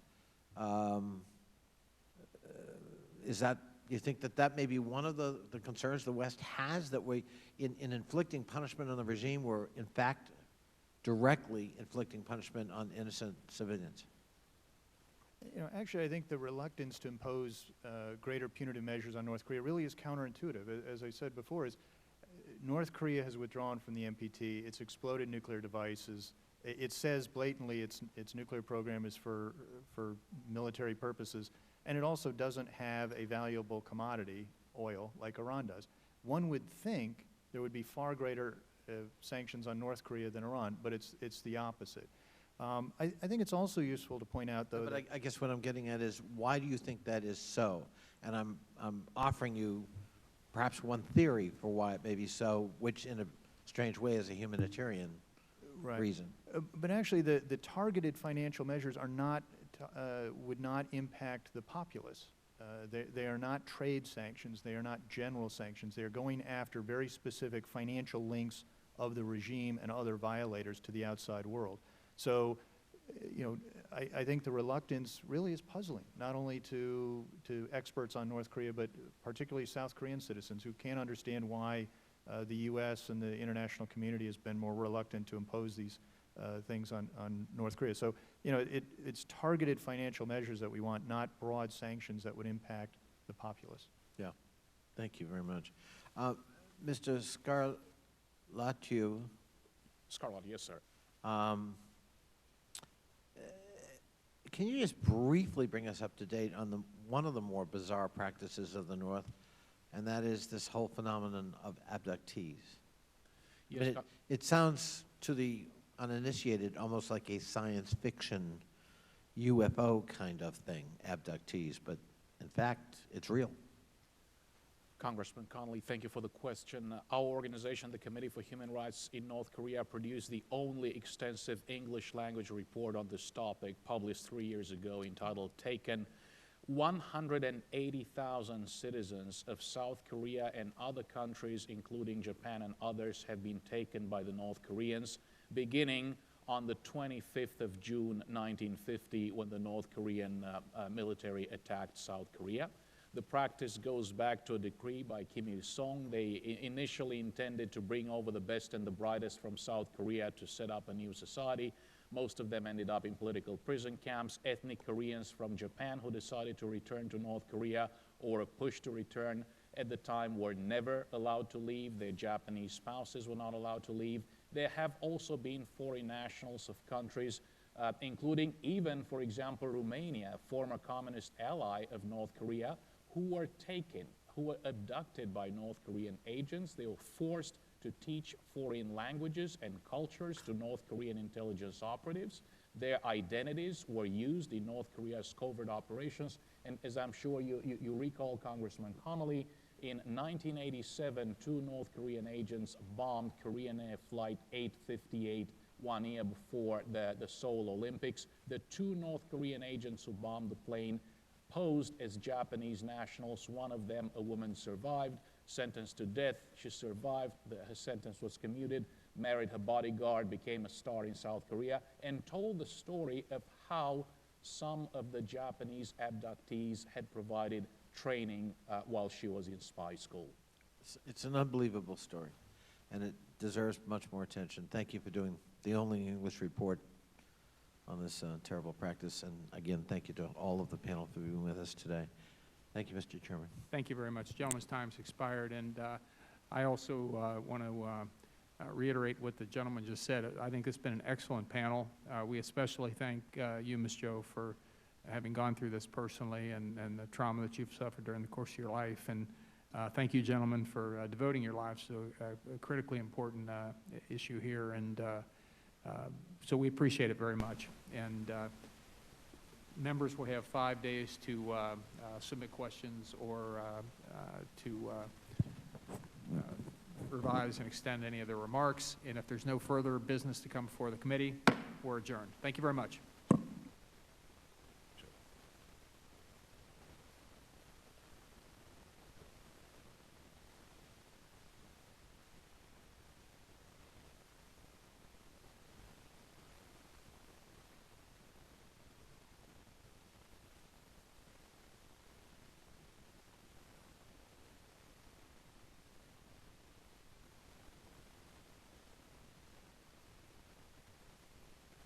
You think that may be one of the concerns the West has, that we, in inflicting punishment on the regime, we're in fact directly inflicting punishment on innocent civilians? You know, actually, I think the reluctance to impose greater punitive measures on North Korea really is counterintuitive. As I said before, North Korea has withdrawn from the NPT. It's exploded nuclear devices. It says blatantly its nuclear program is for military purposes, and it also doesn't have a valuable commodity, oil, like Iran does. One would think there would be far greater sanctions on North Korea than Iran, but it's the opposite. I think it's also useful to point out, though. But I guess what I'm getting at is, why do you think that is so? And I'm offering you perhaps one theory for why it may be so, which in a strange way is a humanitarian reason. But actually, the targeted financial measures are not, would not impact the populace. They are not trade sanctions. They are not general sanctions. They are going after very specific financial links of the regime and other violators to the outside world. So, you know, I think the reluctance really is puzzling, not only to experts on North Korea, but particularly South Korean citizens who can't understand why the U.S. and the international community has been more reluctant to impose these things on North Korea. So, you know, it's targeted financial measures that we want, not broad sanctions that would impact the populace. Yeah. Thank you very much. Mr. Scarlatti. Scarlatti, yes, sir. Can you just briefly bring us up to date on one of the more bizarre practices of the North, and that is this whole phenomenon of abductees? Yes, I mean, it sounds to the uninitiated almost like a science fiction UFO kind of thing, abductees, but in fact, it's real. Congressman Connolly, thank you for the question. Our organization, the Committee for Human Rights in North Korea, produced the only extensive English language report on this topic, published 3 years ago, entitled Taken. 180,000 citizens of South Korea and other countries, including Japan and others, have been taken by the North Koreans, beginning on the 25th of June 1950, when the North Korean military attacked South Korea. The practice goes back to a decree by Kim Il-sung. They initially intended to bring over the best and the brightest from South Korea to set up a new society. Most of them ended up in political prison camps. Ethnic Koreans from Japan who decided to return to North Korea or a push to return at the time were never allowed to leave. Their Japanese spouses were not allowed to leave. There have also been foreign nationals of countries, including even, for example, Romania, a former communist ally of North Korea, who were taken, who were abducted by North Korean agents. They were forced to teach foreign languages and cultures to North Korean intelligence operatives. Their identities were used in North Korea's covert operations. And as I'm sure you recall, Congressman Connolly, in 1987, 2 North Korean agents bombed Korean Air Flight 858 1 year before the Seoul Olympics. The 2 North Korean agents who bombed the plane posed as Japanese nationals. One of them, a woman, survived, sentenced to death. She survived. Her sentence was commuted, married her bodyguard, became a star in South Korea, and told the story of how some of the Japanese abductees had provided training while she was in spy school. It's an unbelievable story, and it deserves much more attention. Thank you for doing the only English report on this terrible practice. And again, thank you to all of the panel for being with us today. Thank you, Mr. Chairman. Thank you very much. Gentleman's time's expired, and I also want to reiterate what the gentleman just said. I think it's been an excellent panel. We especially thank you, Ms. Joe, for having gone through this personally and the trauma that you've suffered during the course of your life. And thank you, gentlemen, for devoting your lives to a critically important issue here. And so we appreciate it very much. And members will have 5 days to submit questions or to revise and extend any of their remarks. And if there's no further business to come before the committee, we're adjourned. Thank you very much.